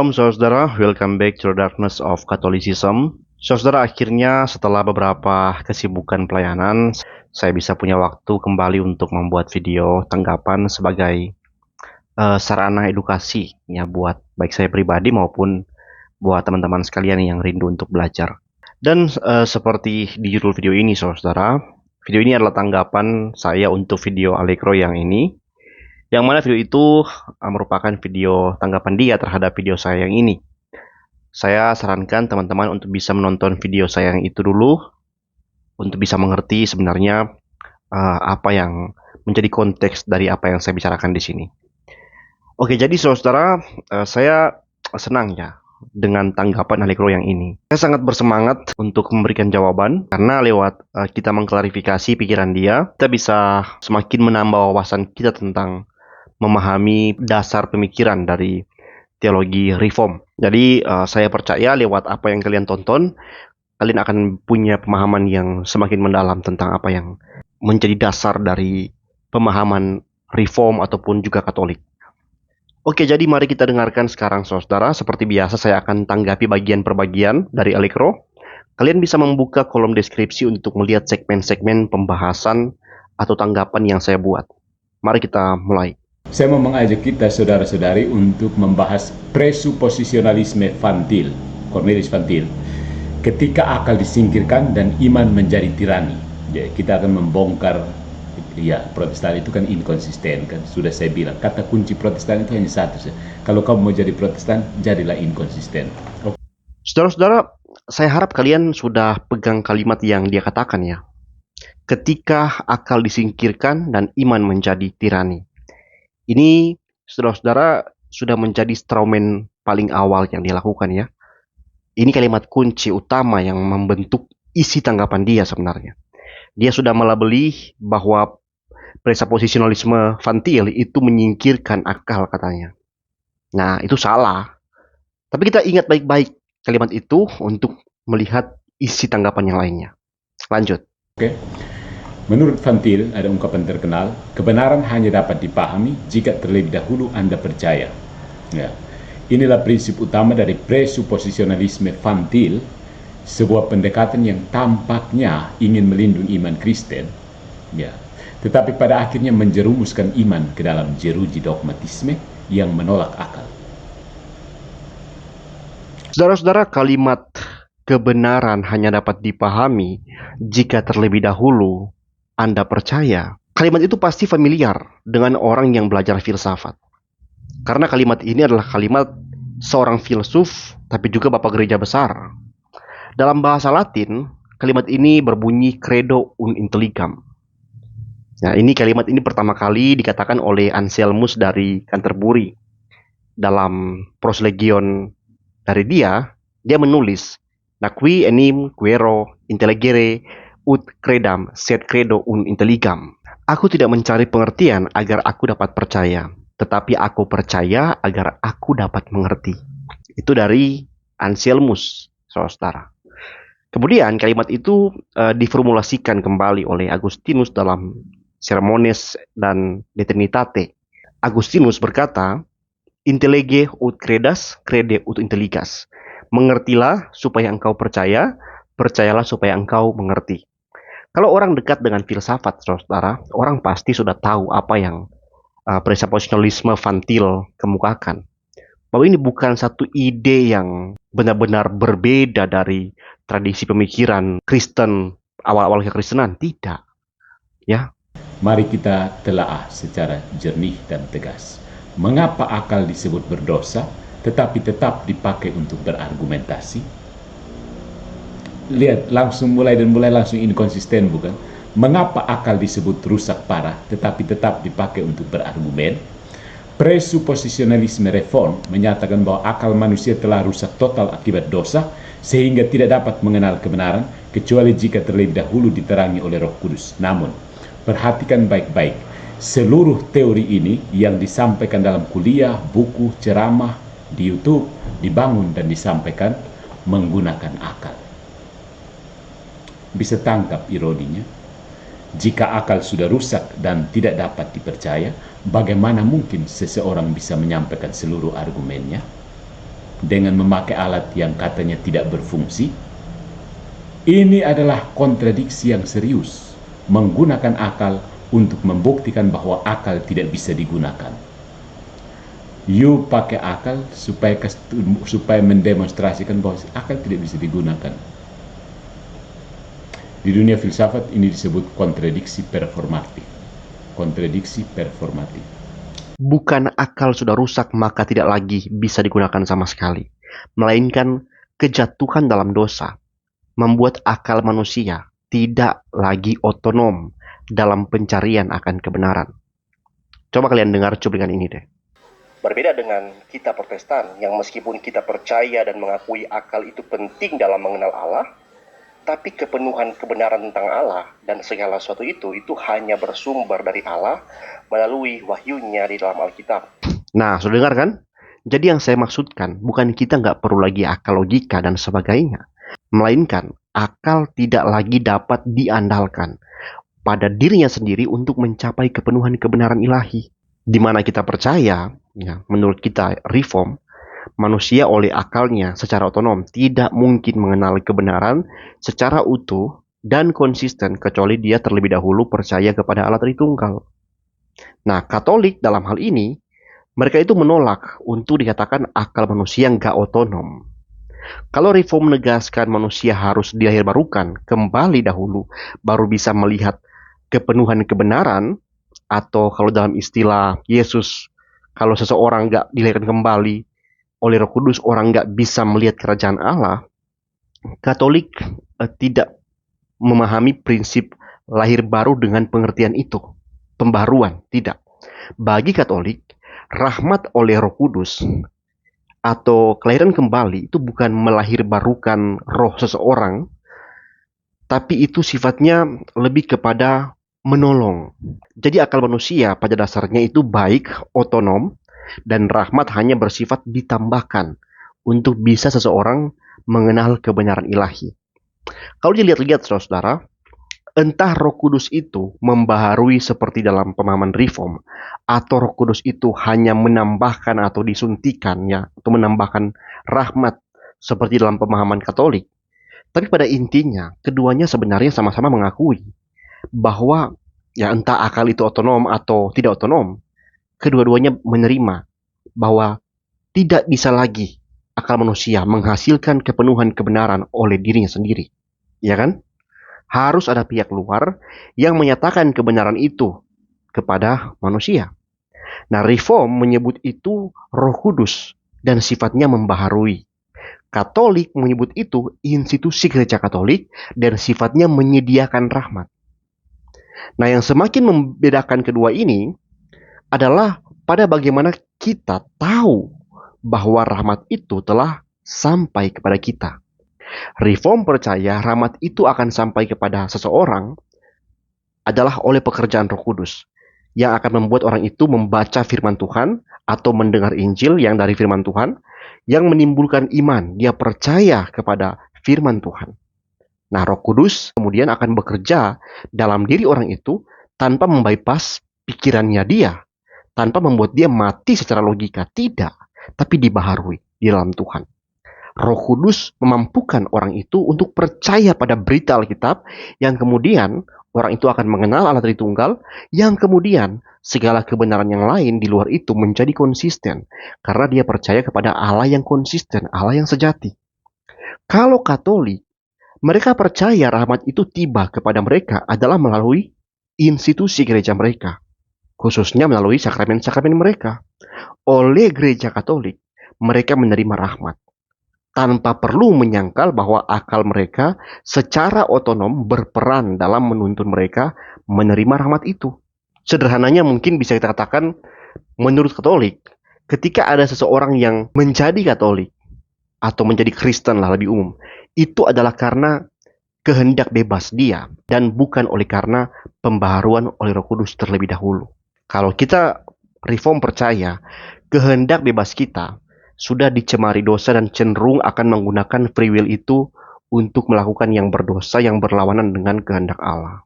Shalom saudara, welcome back to the darkness of Catholicism. Saudara, akhirnya setelah beberapa kesibukan pelayanan, saya bisa punya waktu kembali untuk membuat video tanggapan sebagai sarana edukasi ya buat baik saya pribadi maupun buat teman-teman sekalian yang rindu untuk belajar. Dan seperti di judul video ini saudara, video ini adalah tanggapan saya untuk video Allegro yang ini. Yang mana video itu merupakan video tanggapan dia terhadap video saya yang ini. Saya sarankan teman-teman untuk bisa menonton video saya yang itu dulu, untuk bisa mengerti sebenarnya apa yang menjadi konteks dari apa yang saya bicarakan di sini. Oke, jadi saudara, saya senang ya dengan tanggapan Allegro yang ini. Saya sangat bersemangat untuk memberikan jawaban, karena lewat kita mengklarifikasi pikiran dia, kita bisa semakin menambah wawasan kita tentang memahami dasar pemikiran dari teologi reform. Jadi saya percaya lewat apa yang kalian tonton, kalian akan punya pemahaman yang semakin mendalam tentang apa yang menjadi dasar dari pemahaman reform ataupun juga Katolik. Oke, jadi mari kita dengarkan sekarang saudara. Seperti biasa saya akan tanggapi bagian per bagian dari Allegro. Kalian bisa membuka kolom deskripsi untuk melihat segmen-segmen pembahasan atau tanggapan yang saya buat. Mari kita mulai. Saya mau mengajak kita saudara-saudari untuk membahas presuposisionalisme fantil, Cornelius Fantil, ketika akal disingkirkan dan iman menjadi tirani. Ya, kita akan membongkar, ya, Protestan itu kan inkonsisten, kan sudah saya bilang, kata kunci Protestan itu hanya satu, kalau kamu mau jadi Protestan, jadilah inkonsisten. Saudara-saudara, saya harap kalian sudah pegang kalimat yang dia katakan ya, ketika akal disingkirkan dan iman menjadi tirani. Ini saudara-saudara sudah menjadi strawman paling awal yang dilakukan ya. Ini kalimat kunci utama yang membentuk isi tanggapan dia sebenarnya. Dia sudah melabeli bahwa presuposisionalisme fantil itu menyingkirkan akal katanya. Nah, itu salah. Tapi kita ingat baik-baik kalimat itu untuk melihat isi tanggapan yang lainnya. Lanjut. Oke. Menurut Fantil, ada ungkapan terkenal, kebenaran hanya dapat dipahami jika terlebih dahulu Anda percaya. Ya. Inilah prinsip utama dari presuposisionalisme Fantil, sebuah pendekatan yang tampaknya ingin melindungi iman Kristen, ya, tetapi pada akhirnya menjerumuskan iman ke dalam jeruji dogmatisme yang menolak akal. Saudara-saudara, kalimat kebenaran hanya dapat dipahami jika terlebih dahulu Anda percaya. Kalimat itu pasti familiar dengan orang yang belajar filsafat. Karena kalimat ini adalah kalimat seorang filsuf, tapi juga bapak gereja besar. Dalam bahasa Latin, kalimat ini berbunyi credo un intelligam. Nah, kalimat ini pertama kali dikatakan oleh Anselmus dari Canterbury. Dalam proslegion dari dia menulis, Naqui enim quero intelligere ut credam sed credo un intelligam. Aku tidak mencari pengertian agar aku dapat percaya, tetapi aku percaya agar aku dapat mengerti. Itu dari Anselmus, saudara. Kemudian kalimat itu diformulasikan kembali oleh Agustinus dalam Sermones dan De Trinitate. Agustinus berkata, Intellege ut credas, crede ut intelligas. Mengertilah supaya engkau percaya, percayalah supaya engkau mengerti. Kalau orang dekat dengan filsafat, saudara, orang pasti sudah tahu apa yang presuposisionalisme Fantil kemukakan. Bahwa ini bukan satu ide yang benar-benar berbeda dari tradisi pemikiran Kristen, awal-awal kekristenan. Tidak. Ya. Mari kita telaah secara jernih dan tegas. Mengapa akal disebut berdosa, tetapi tetap dipakai untuk berargumentasi? Lihat, mulai langsung inkonsisten, bukan? Mengapa akal disebut rusak parah, tetapi tetap dipakai untuk berargumen? Presuposisionalisme reform menyatakan bahwa akal manusia telah rusak total akibat dosa, sehingga tidak dapat mengenal kebenaran, kecuali jika terlebih dahulu diterangi oleh Roh Kudus. Namun, perhatikan baik-baik, seluruh teori ini yang disampaikan dalam kuliah, buku, ceramah, di YouTube, dibangun dan disampaikan menggunakan akal. Bisa tangkap ironinya? Jika akal sudah rusak dan tidak dapat dipercaya, bagaimana mungkin seseorang bisa menyampaikan seluruh argumennya? dengan memakai alat yang katanya tidak berfungsi. Ini adalah kontradiksi yang serius, menggunakan akal untuk membuktikan bahwa akal tidak bisa digunakan. You pakai akal supaya mendemonstrasikan bahwa akal tidak bisa digunakan. Di dunia filsafat ini disebut kontradiksi performatif. Kontradiksi performatif. Bukan akal sudah rusak maka tidak lagi bisa digunakan sama sekali, melainkan kejatuhan dalam dosa membuat akal manusia tidak lagi otonom dalam pencarian akan kebenaran. Coba kalian dengar cuplikan ini deh. Berbeda dengan kita Protestan yang meskipun kita percaya dan mengakui akal itu penting dalam mengenal Allah, tapi kepenuhan kebenaran tentang Allah dan segala sesuatu itu hanya bersumber dari Allah melalui wahyunya di dalam Alkitab. Nah, sudah dengar kan? Jadi yang saya maksudkan bukan kita nggak perlu lagi akal logika dan sebagainya, melainkan akal tidak lagi dapat diandalkan pada dirinya sendiri untuk mencapai kepenuhan kebenaran ilahi. Di mana kita percaya, ya, menurut kita reform, manusia oleh akalnya secara otonom tidak mungkin mengenal kebenaran secara utuh dan konsisten kecuali dia terlebih dahulu percaya kepada Allah Tritunggal. Nah, Katolik dalam hal ini, mereka itu menolak untuk dikatakan akal manusia nggak otonom. Kalau reform menegaskan manusia harus dilahirbarukan kembali dahulu, baru bisa melihat kepenuhan kebenaran, atau kalau dalam istilah Yesus, kalau seseorang nggak dilahirkan kembali oleh Roh Kudus, orang nggak bisa melihat kerajaan Allah. Katolik tidak memahami prinsip lahir baru dengan pengertian itu. Pembaruan, tidak. Bagi Katolik, rahmat oleh Roh Kudus atau kelahiran kembali itu bukan melahirbarukan roh seseorang, tapi itu sifatnya lebih kepada menolong. Jadi akal manusia pada dasarnya itu baik, otonom, dan rahmat hanya bersifat ditambahkan untuk bisa seseorang mengenal kebenaran ilahi. Kalau dilihat-lihat saudara, entah Roh Kudus itu membaharui seperti dalam pemahaman reform, atau Roh Kudus itu hanya menambahkan atau disuntikan, ya, atau menambahkan rahmat seperti dalam pemahaman Katolik. Tapi pada intinya, keduanya sebenarnya sama-sama mengakui bahwa ya entah akal itu otonom atau tidak otonom, kedua-duanya menerima bahwa tidak bisa lagi akal manusia menghasilkan kepenuhan kebenaran oleh dirinya sendiri. Ya kan? Harus ada pihak luar yang menyatakan kebenaran itu kepada manusia. Nah, reform menyebut itu Roh Kudus dan sifatnya membaharui. Katolik menyebut itu institusi gereja Katolik dan sifatnya menyediakan rahmat. Nah, yang semakin membedakan kedua ini adalah pada bagaimana kita tahu bahwa rahmat itu telah sampai kepada kita. Reform percaya rahmat itu akan sampai kepada seseorang adalah oleh pekerjaan Roh Kudus yang akan membuat orang itu membaca firman Tuhan atau mendengar Injil yang dari firman Tuhan yang menimbulkan iman. Dia percaya kepada firman Tuhan. Nah, Roh Kudus kemudian akan bekerja dalam diri orang itu tanpa membypass pikirannya dia, tanpa membuat dia mati secara logika, tidak, tapi dibaharui di dalam Tuhan. Roh Kudus memampukan orang itu untuk percaya pada berita Alkitab yang kemudian orang itu akan mengenal Allah Tritunggal, yang kemudian segala kebenaran yang lain di luar itu menjadi konsisten karena dia percaya kepada Allah yang konsisten, Allah yang sejati. Kalau Katolik, mereka percaya rahmat itu tiba kepada mereka adalah melalui institusi gereja mereka, khususnya melalui sakramen-sakramen mereka. Oleh gereja Katolik, mereka menerima rahmat tanpa perlu menyangkal bahwa akal mereka secara otonom berperan dalam menuntun mereka menerima rahmat itu. Sederhananya mungkin bisa kita katakan, menurut Katolik, ketika ada seseorang yang menjadi Katolik atau menjadi Kristen lah lebih umum, itu adalah karena kehendak bebas dia dan bukan oleh karena pembaharuan oleh Roh Kudus terlebih dahulu. Kalau kita reform percaya kehendak bebas kita sudah dicemari dosa dan cenderung akan menggunakan free will itu untuk melakukan yang berdosa yang berlawanan dengan kehendak Allah.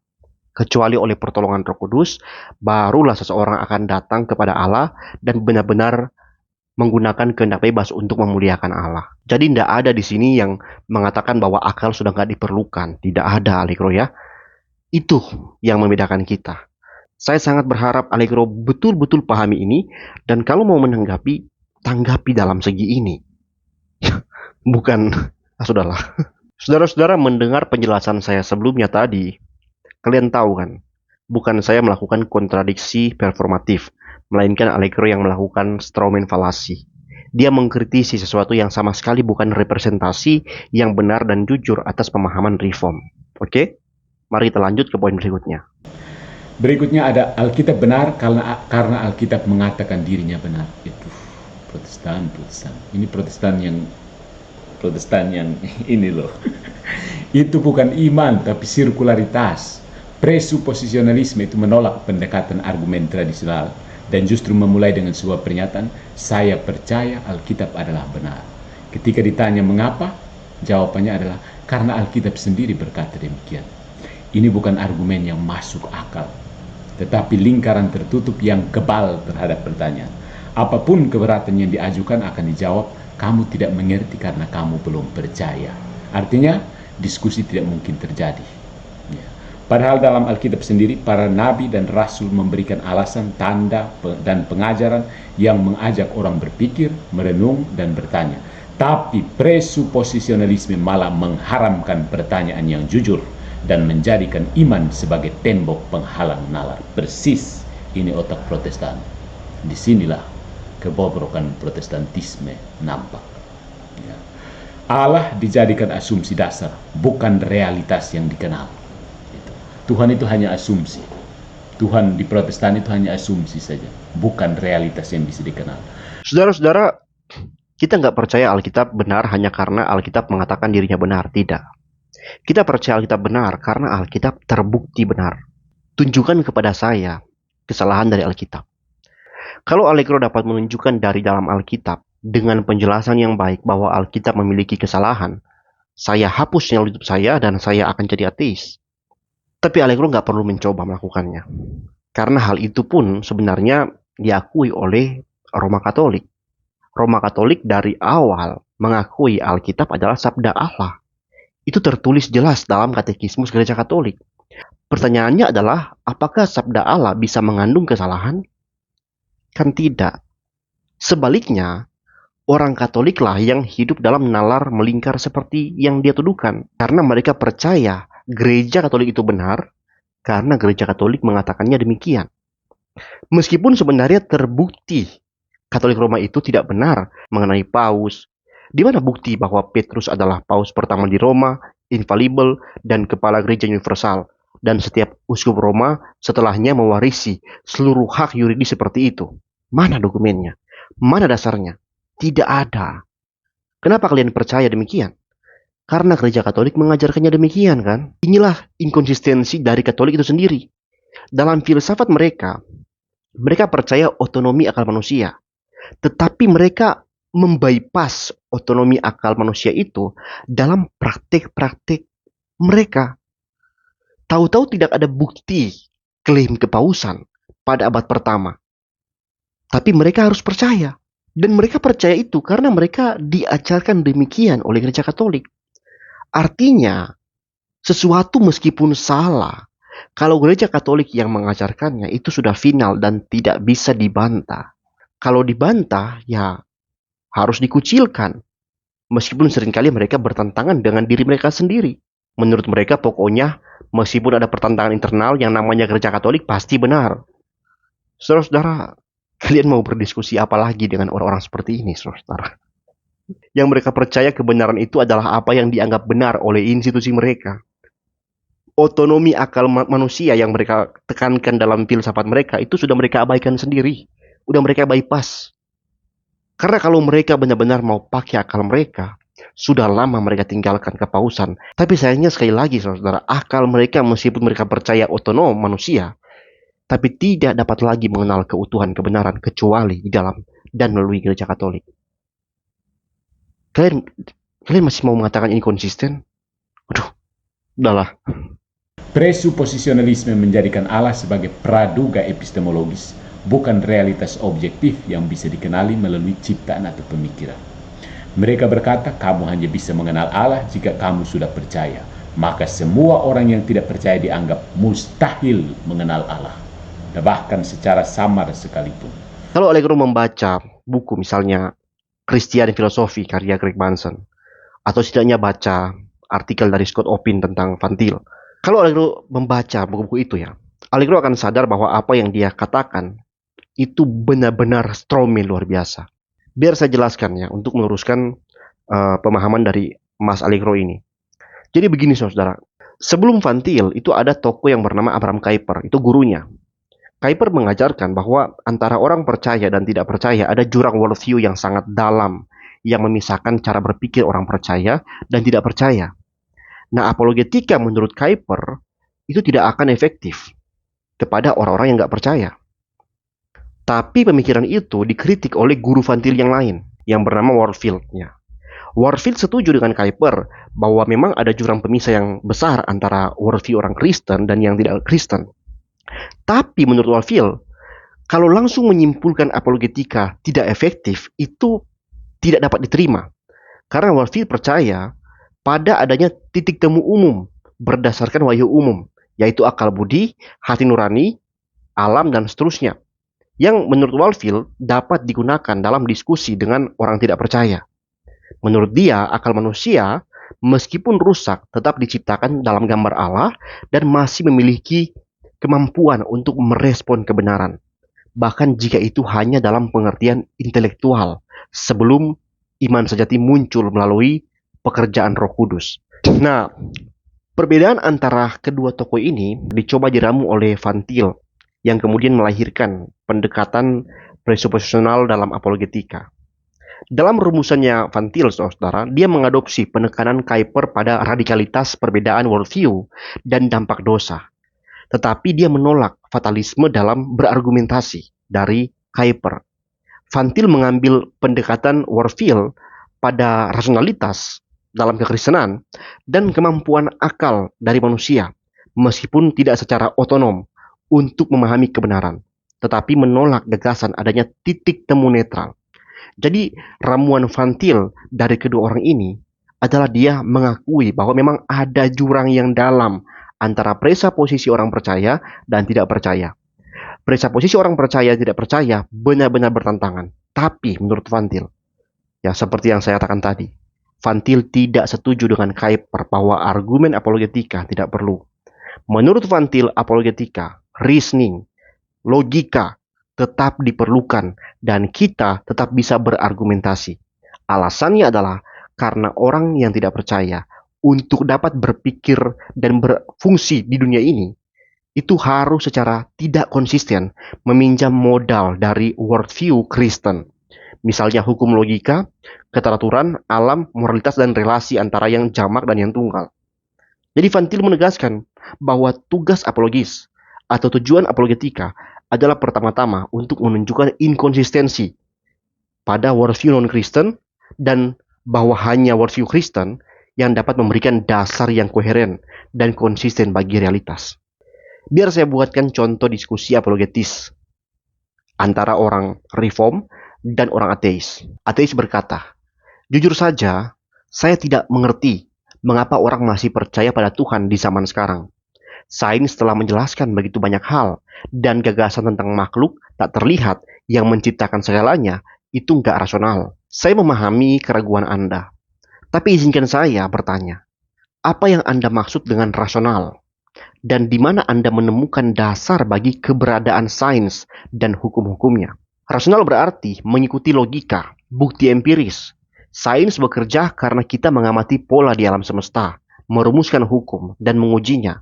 Kecuali oleh pertolongan Roh Kudus, barulah seseorang akan datang kepada Allah dan benar-benar menggunakan kehendak bebas untuk memuliakan Allah. Jadi tidak ada di sini yang mengatakan bahwa akal sudah nggak diperlukan. Tidak ada, Allegro ya. Itu yang membedakan kita. Saya sangat berharap Allegro betul-betul pahami ini, dan kalau mau menanggapi, tanggapi dalam segi ini. Bukan, sudahlah. Saudara-saudara mendengar penjelasan saya sebelumnya tadi, kalian tahu kan, bukan saya melakukan kontradiksi performatif, melainkan Allegro yang melakukan strawman falasi. Dia mengkritisi sesuatu yang sama sekali bukan representasi yang benar dan jujur atas pemahaman reform. Oke? Mari kita lanjut ke poin berikutnya. Berikutnya ada Alkitab benar karena Alkitab mengatakan dirinya benar. Itu Protestan. Ini Protestan yang ini loh. Itu bukan iman tapi sirkularitas. Presuposisionalisme itu menolak pendekatan argumen tradisional dan justru memulai dengan sebuah pernyataan, saya percaya Alkitab adalah benar. Ketika ditanya mengapa, jawabannya adalah karena Alkitab sendiri berkata demikian. Ini bukan argumen yang masuk akal, tetapi lingkaran tertutup yang kebal terhadap pertanyaan. Apapun keberatan yang diajukan akan dijawab, kamu tidak mengerti karena kamu belum percaya. Artinya, diskusi tidak mungkin terjadi. Ya. Padahal dalam Alkitab sendiri, para nabi dan rasul memberikan alasan, tanda, dan pengajaran yang mengajak orang berpikir, merenung, dan bertanya. Tapi presuposisionalisme malah mengharamkan pertanyaan yang jujur dan menjadikan iman sebagai tembok penghalang nalar. Persis ini otak Protestan. Disinilah kebobrokan Protestantisme nampak. Ya. Allah dijadikan asumsi dasar, bukan realitas yang dikenal. Tuhan itu hanya asumsi. Tuhan di Protestan itu hanya asumsi saja, bukan realitas yang bisa dikenal. Saudara-saudara, kita nggak percaya Alkitab benar hanya karena Alkitab mengatakan dirinya benar. Tidak. Kita percaya Alkitab benar karena Alkitab terbukti benar. Tunjukkan kepada saya kesalahan dari Alkitab. Kalau Allegro dapat menunjukkan dari dalam Alkitab dengan penjelasan yang baik bahwa Alkitab memiliki kesalahan, saya hapus channel YouTube saya dan saya akan jadi ateis. Tapi Allegro nggak perlu mencoba melakukannya. Karena hal itu pun sebenarnya diakui oleh Roma Katolik. Roma Katolik dari awal mengakui Alkitab adalah sabda Allah. Itu tertulis jelas dalam Katekismus Gereja Katolik. Pertanyaannya adalah, apakah sabda Allah bisa mengandung kesalahan? Kan tidak. Sebaliknya, orang Katoliklah yang hidup dalam nalar melingkar seperti yang dia tuduhkan. Karena mereka percaya Gereja Katolik itu benar, karena Gereja Katolik mengatakannya demikian. Meskipun sebenarnya terbukti Katolik Roma itu tidak benar mengenai Paus. Di mana bukti bahwa Petrus adalah Paus pertama di Roma, infalibel, dan kepala gereja universal, dan setiap uskup Roma setelahnya mewarisi seluruh hak yuridis seperti itu? Mana dokumennya? Mana dasarnya? Tidak ada. Kenapa kalian percaya demikian? Karena gereja Katolik mengajarkannya demikian kan? Inilah inkonsistensi dari Katolik itu sendiri. Dalam filsafat mereka percaya otonomi akal manusia. Tetapi mereka membypass otonomi akal manusia itu dalam praktik-praktik mereka. Tahu-tahu tidak ada bukti klaim kepausan pada abad pertama. Tapi mereka harus percaya. Dan mereka percaya itu karena mereka diajarkan demikian oleh Gereja Katolik. Artinya, sesuatu meskipun salah, kalau Gereja Katolik yang mengajarkannya itu sudah final dan tidak bisa dibantah. Kalau dibantah, ya harus dikucilkan. Meskipun seringkali mereka bertentangan dengan diri mereka sendiri. Menurut mereka pokoknya meskipun ada pertentangan internal yang namanya Gereja Katolik pasti benar. Saudara-saudara, kalian mau berdiskusi apa lagi dengan orang-orang seperti ini, saudara? Yang mereka percaya kebenaran itu adalah apa yang dianggap benar oleh institusi mereka. Otonomi akal manusia yang mereka tekankan dalam filsafat mereka itu sudah mereka abaikan sendiri. Udah mereka bypass. Karena kalau mereka benar-benar mau pakai akal mereka, sudah lama mereka tinggalkan kepausan. Tapi sayangnya sekali lagi saudara, akal mereka meskipun mereka percaya otonom manusia, tapi tidak dapat lagi mengenal keutuhan kebenaran kecuali di dalam dan melalui Gereja Katolik. Kalian masih mau mengatakan ini konsisten? Aduh, udahlah. Presuposisionalisme menjadikan Allah sebagai praduga epistemologis, bukan realitas objektif yang bisa dikenali melalui ciptaan atau pemikiran. Mereka berkata, kamu hanya bisa mengenal Allah jika kamu sudah percaya. Maka semua orang yang tidak percaya dianggap mustahil mengenal Allah, bahkan secara samar sekalipun. Kalau Allegro membaca buku misalnya Christian Philosophy karya Greg Manson, atau setidaknya baca artikel dari Scott Oppin tentang Van Til, kalau Allegro membaca buku-buku itu ya, Allegro akan sadar bahwa apa yang dia katakan itu benar-benar strawman luar biasa. Biar saya jelaskan ya, untuk meluruskan pemahaman dari Mas Allegro ini. Jadi begini saudara, sebelum Van Til itu ada tokoh yang bernama Abraham Kuyper, itu gurunya. Kuyper mengajarkan bahwa antara orang percaya dan tidak percaya ada jurang worldview yang sangat dalam, yang memisahkan cara berpikir orang percaya dan tidak percaya. Nah, apologetika menurut Kuyper itu tidak akan efektif kepada orang-orang yang nggak percaya. Tapi pemikiran itu dikritik oleh guru Van Til yang lain, yang bernama Warfield. Warfield setuju dengan Kuyper bahwa memang ada jurang pemisah yang besar antara worldview orang Kristen dan yang tidak Kristen. Tapi menurut Warfield, kalau langsung menyimpulkan apologetika tidak efektif, itu tidak dapat diterima. Karena Warfield percaya pada adanya titik temu umum berdasarkan wahyu umum, yaitu akal budi, hati nurani, alam, dan seterusnya, yang menurut Warfield dapat digunakan dalam diskusi dengan orang tidak percaya. Menurut dia, akal manusia meskipun rusak tetap diciptakan dalam gambar Allah dan masih memiliki kemampuan untuk merespon kebenaran, bahkan jika itu hanya dalam pengertian intelektual sebelum iman sejati muncul melalui pekerjaan Roh Kudus. Nah, perbedaan antara kedua tokoh ini dicoba diramu oleh Van Til yang kemudian melahirkan pendekatan presuposisional dalam apologetika. Dalam rumusannya Van Til, saudara, dia mengadopsi penekanan Kuyper pada radikalitas perbedaan worldview dan dampak dosa. Tetapi dia menolak fatalisme dalam berargumentasi dari Kuyper. Van Til mengambil pendekatan Warfield pada rasionalitas dalam kekristenan dan kemampuan akal dari manusia, meskipun tidak secara otonom untuk memahami kebenaran, tetapi menolak gagasan adanya titik temu netral. Jadi ramuan Van Til dari kedua orang ini adalah dia mengakui bahwa memang ada jurang yang dalam antara presuposisi orang percaya dan tidak percaya. Presuposisi orang percaya tidak percaya benar-benar bertentangan. Tapi menurut Van Til, ya seperti yang saya katakan tadi, Van Til tidak setuju dengan Kuyper bahwa argumen apologetika tidak perlu. Menurut Van Til, apologetika, reasoning, logika tetap diperlukan dan kita tetap bisa berargumentasi. Alasannya adalah karena orang yang tidak percaya untuk dapat berpikir dan berfungsi di dunia ini itu harus secara tidak konsisten meminjam modal dari worldview Kristen. Misalnya hukum logika, keteraturan, alam, moralitas, dan relasi antara yang jamak dan yang tunggal. Jadi Van Til menegaskan bahwa tugas apologis atau tujuan apologetika adalah pertama-tama untuk menunjukkan inkonsistensi pada worldview non-Kristen dan bahwa hanya worldview Kristen yang dapat memberikan dasar yang koheren dan konsisten bagi realitas. Biar saya buatkan contoh diskusi apologetis antara orang reform dan orang ateis. Ateis berkata, jujur saja, saya tidak mengerti mengapa orang masih percaya pada Tuhan di zaman sekarang. Sains telah menjelaskan begitu banyak hal, dan gagasan tentang makhluk tak terlihat yang menciptakan segalanya itu nggak rasional. Saya memahami keraguan Anda, tapi izinkan saya bertanya, apa yang Anda maksud dengan rasional? Dan di mana Anda menemukan dasar bagi keberadaan sains dan hukum-hukumnya? Rasional berarti mengikuti logika, bukti empiris. Sains bekerja karena kita mengamati pola di alam semesta, merumuskan hukum, dan mengujinya.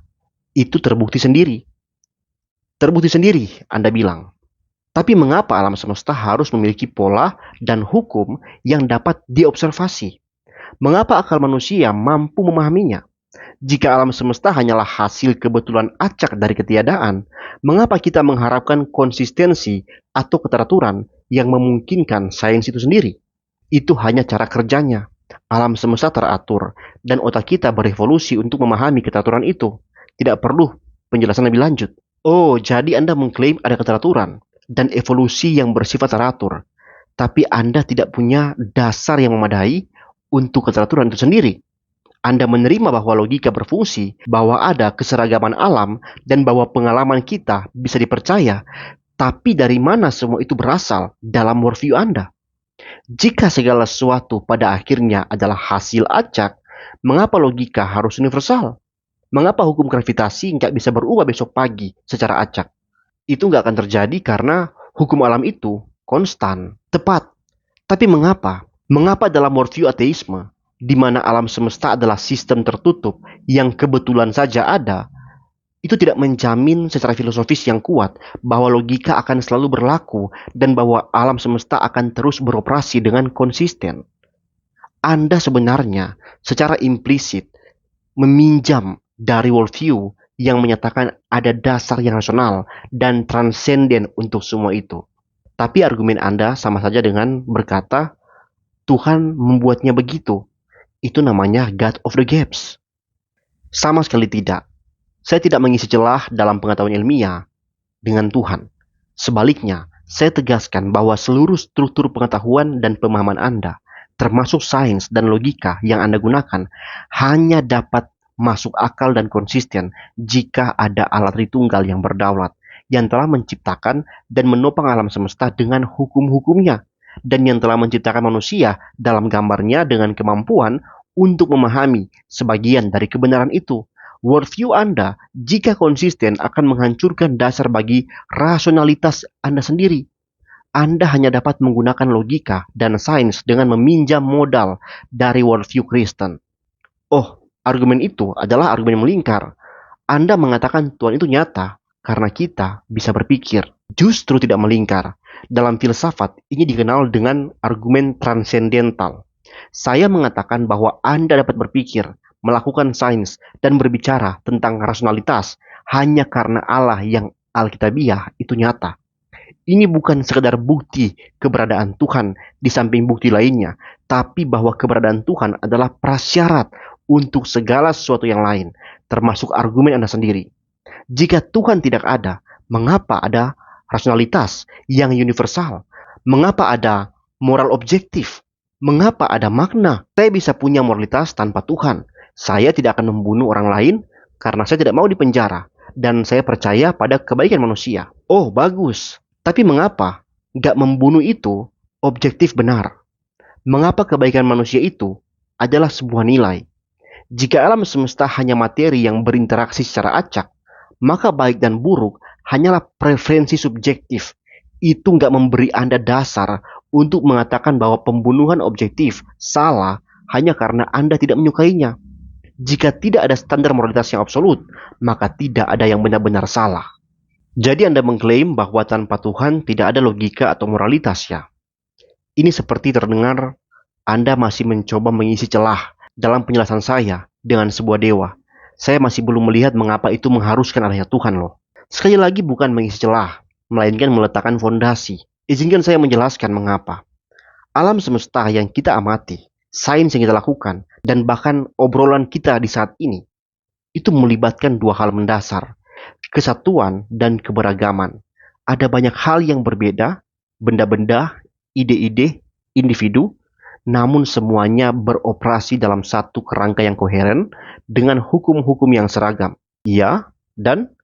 Itu terbukti sendiri. Terbukti sendiri, Anda bilang. Tapi mengapa alam semesta harus memiliki pola dan hukum yang dapat diobservasi? Mengapa akal manusia mampu memahaminya? Jika alam semesta hanyalah hasil kebetulan acak dari ketiadaan, mengapa kita mengharapkan konsistensi atau keteraturan yang memungkinkan sains itu sendiri? Itu hanya cara kerjanya. Alam semesta teratur, dan otak kita berevolusi untuk memahami keteraturan itu. Tidak perlu penjelasan lebih lanjut. Oh, jadi Anda mengklaim ada keteraturan. dan evolusi yang bersifat teratur, tapi Anda tidak punya dasar yang memadai untuk keteraturan itu sendiri. Anda menerima bahwa logika berfungsi, bahwa ada keseragaman alam, dan bahwa pengalaman kita bisa dipercaya, tapi dari mana semua itu berasal dalam worldview Anda? Jika segala sesuatu pada akhirnya adalah hasil acak, mengapa logika harus universal? Mengapa hukum gravitasi nggak bisa berubah besok pagi secara acak? Itu nggak akan terjadi karena hukum alam itu konstan, tepat. Tapi mengapa? Mengapa dalam worldview ateisme, di mana alam semesta adalah sistem tertutup yang kebetulan saja ada, itu tidak menjamin secara filosofis yang kuat bahwa logika akan selalu berlaku dan bahwa alam semesta akan terus beroperasi dengan konsisten. Anda sebenarnya secara implisit meminjam dari worldview yang menyatakan ada dasar yang rasional dan transenden untuk semua itu. Tapi argumen Anda sama saja dengan berkata, Tuhan membuatnya begitu. Itu namanya God of the Gaps. Sama sekali tidak. Saya tidak mengisi celah dalam pengetahuan ilmiah dengan Tuhan. Sebaliknya, saya tegaskan bahwa seluruh struktur pengetahuan dan pemahaman Anda, termasuk sains dan logika yang Anda gunakan, hanya dapat masuk akal dan konsisten jika ada alat Tritunggal yang berdaulat, yang telah menciptakan dan menopang alam semesta dengan hukum-hukumnya, dan yang telah menciptakan manusia dalam gambarnya dengan kemampuan untuk memahami sebagian dari kebenaran itu. Worldview Anda, jika konsisten, akan menghancurkan dasar bagi rasionalitas Anda sendiri. Anda hanya dapat menggunakan logika dan sains dengan meminjam modal dari worldview Kristen. Oh, argumen itu adalah argumen melingkar. Anda mengatakan Tuhan itu nyata karena kita bisa berpikir. Justru tidak melingkar. Dalam filsafat, ini dikenal dengan argumen transendental. Saya mengatakan bahwa Anda dapat berpikir, melakukan sains, dan berbicara tentang rasionalitas hanya karena Allah yang alkitabiah itu nyata. Ini bukan sekedar bukti keberadaan Tuhan di samping bukti lainnya, tapi bahwa keberadaan Tuhan adalah prasyarat untuk segala sesuatu yang lain, termasuk argumen Anda sendiri. Jika Tuhan tidak ada, mengapa ada rasionalitas yang universal? Mengapa ada moral objektif? Mengapa ada makna? Saya bisa punya moralitas tanpa Tuhan. Saya tidak akan membunuh orang lain karena saya tidak mau dipenjara. Dan saya percaya pada kebaikan manusia. Oh, bagus. Tapi mengapa nggak membunuh itu objektif benar? Mengapa kebaikan manusia itu adalah sebuah nilai? Jika alam semesta hanya materi yang berinteraksi secara acak, maka baik dan buruk hanyalah preferensi subjektif. Itu nggak memberi Anda dasar untuk mengatakan bahwa pembunuhan objektif salah hanya karena Anda tidak menyukainya. Jika tidak ada standar moralitas yang absolut, maka tidak ada yang benar-benar salah. Jadi Anda mengklaim bahwa tanpa Tuhan tidak ada logika atau moralitas ya? Ini seperti terdengar Anda masih mencoba mengisi celah dalam penjelasan saya dengan sebuah dewa. Saya masih belum melihat mengapa itu mengharuskan adanya Tuhan loh. Sekali lagi bukan mengisi celah, melainkan meletakkan fondasi. Izinkan saya menjelaskan mengapa. Alam semesta yang kita amati, sains yang kita lakukan, dan bahkan obrolan kita di saat ini, itu melibatkan dua hal mendasar, kesatuan dan keberagaman. Ada banyak hal yang berbeda, benda-benda, ide-ide, individu, namun semuanya beroperasi dalam satu kerangka yang koheren dengan hukum-hukum yang seragam. Ya, dan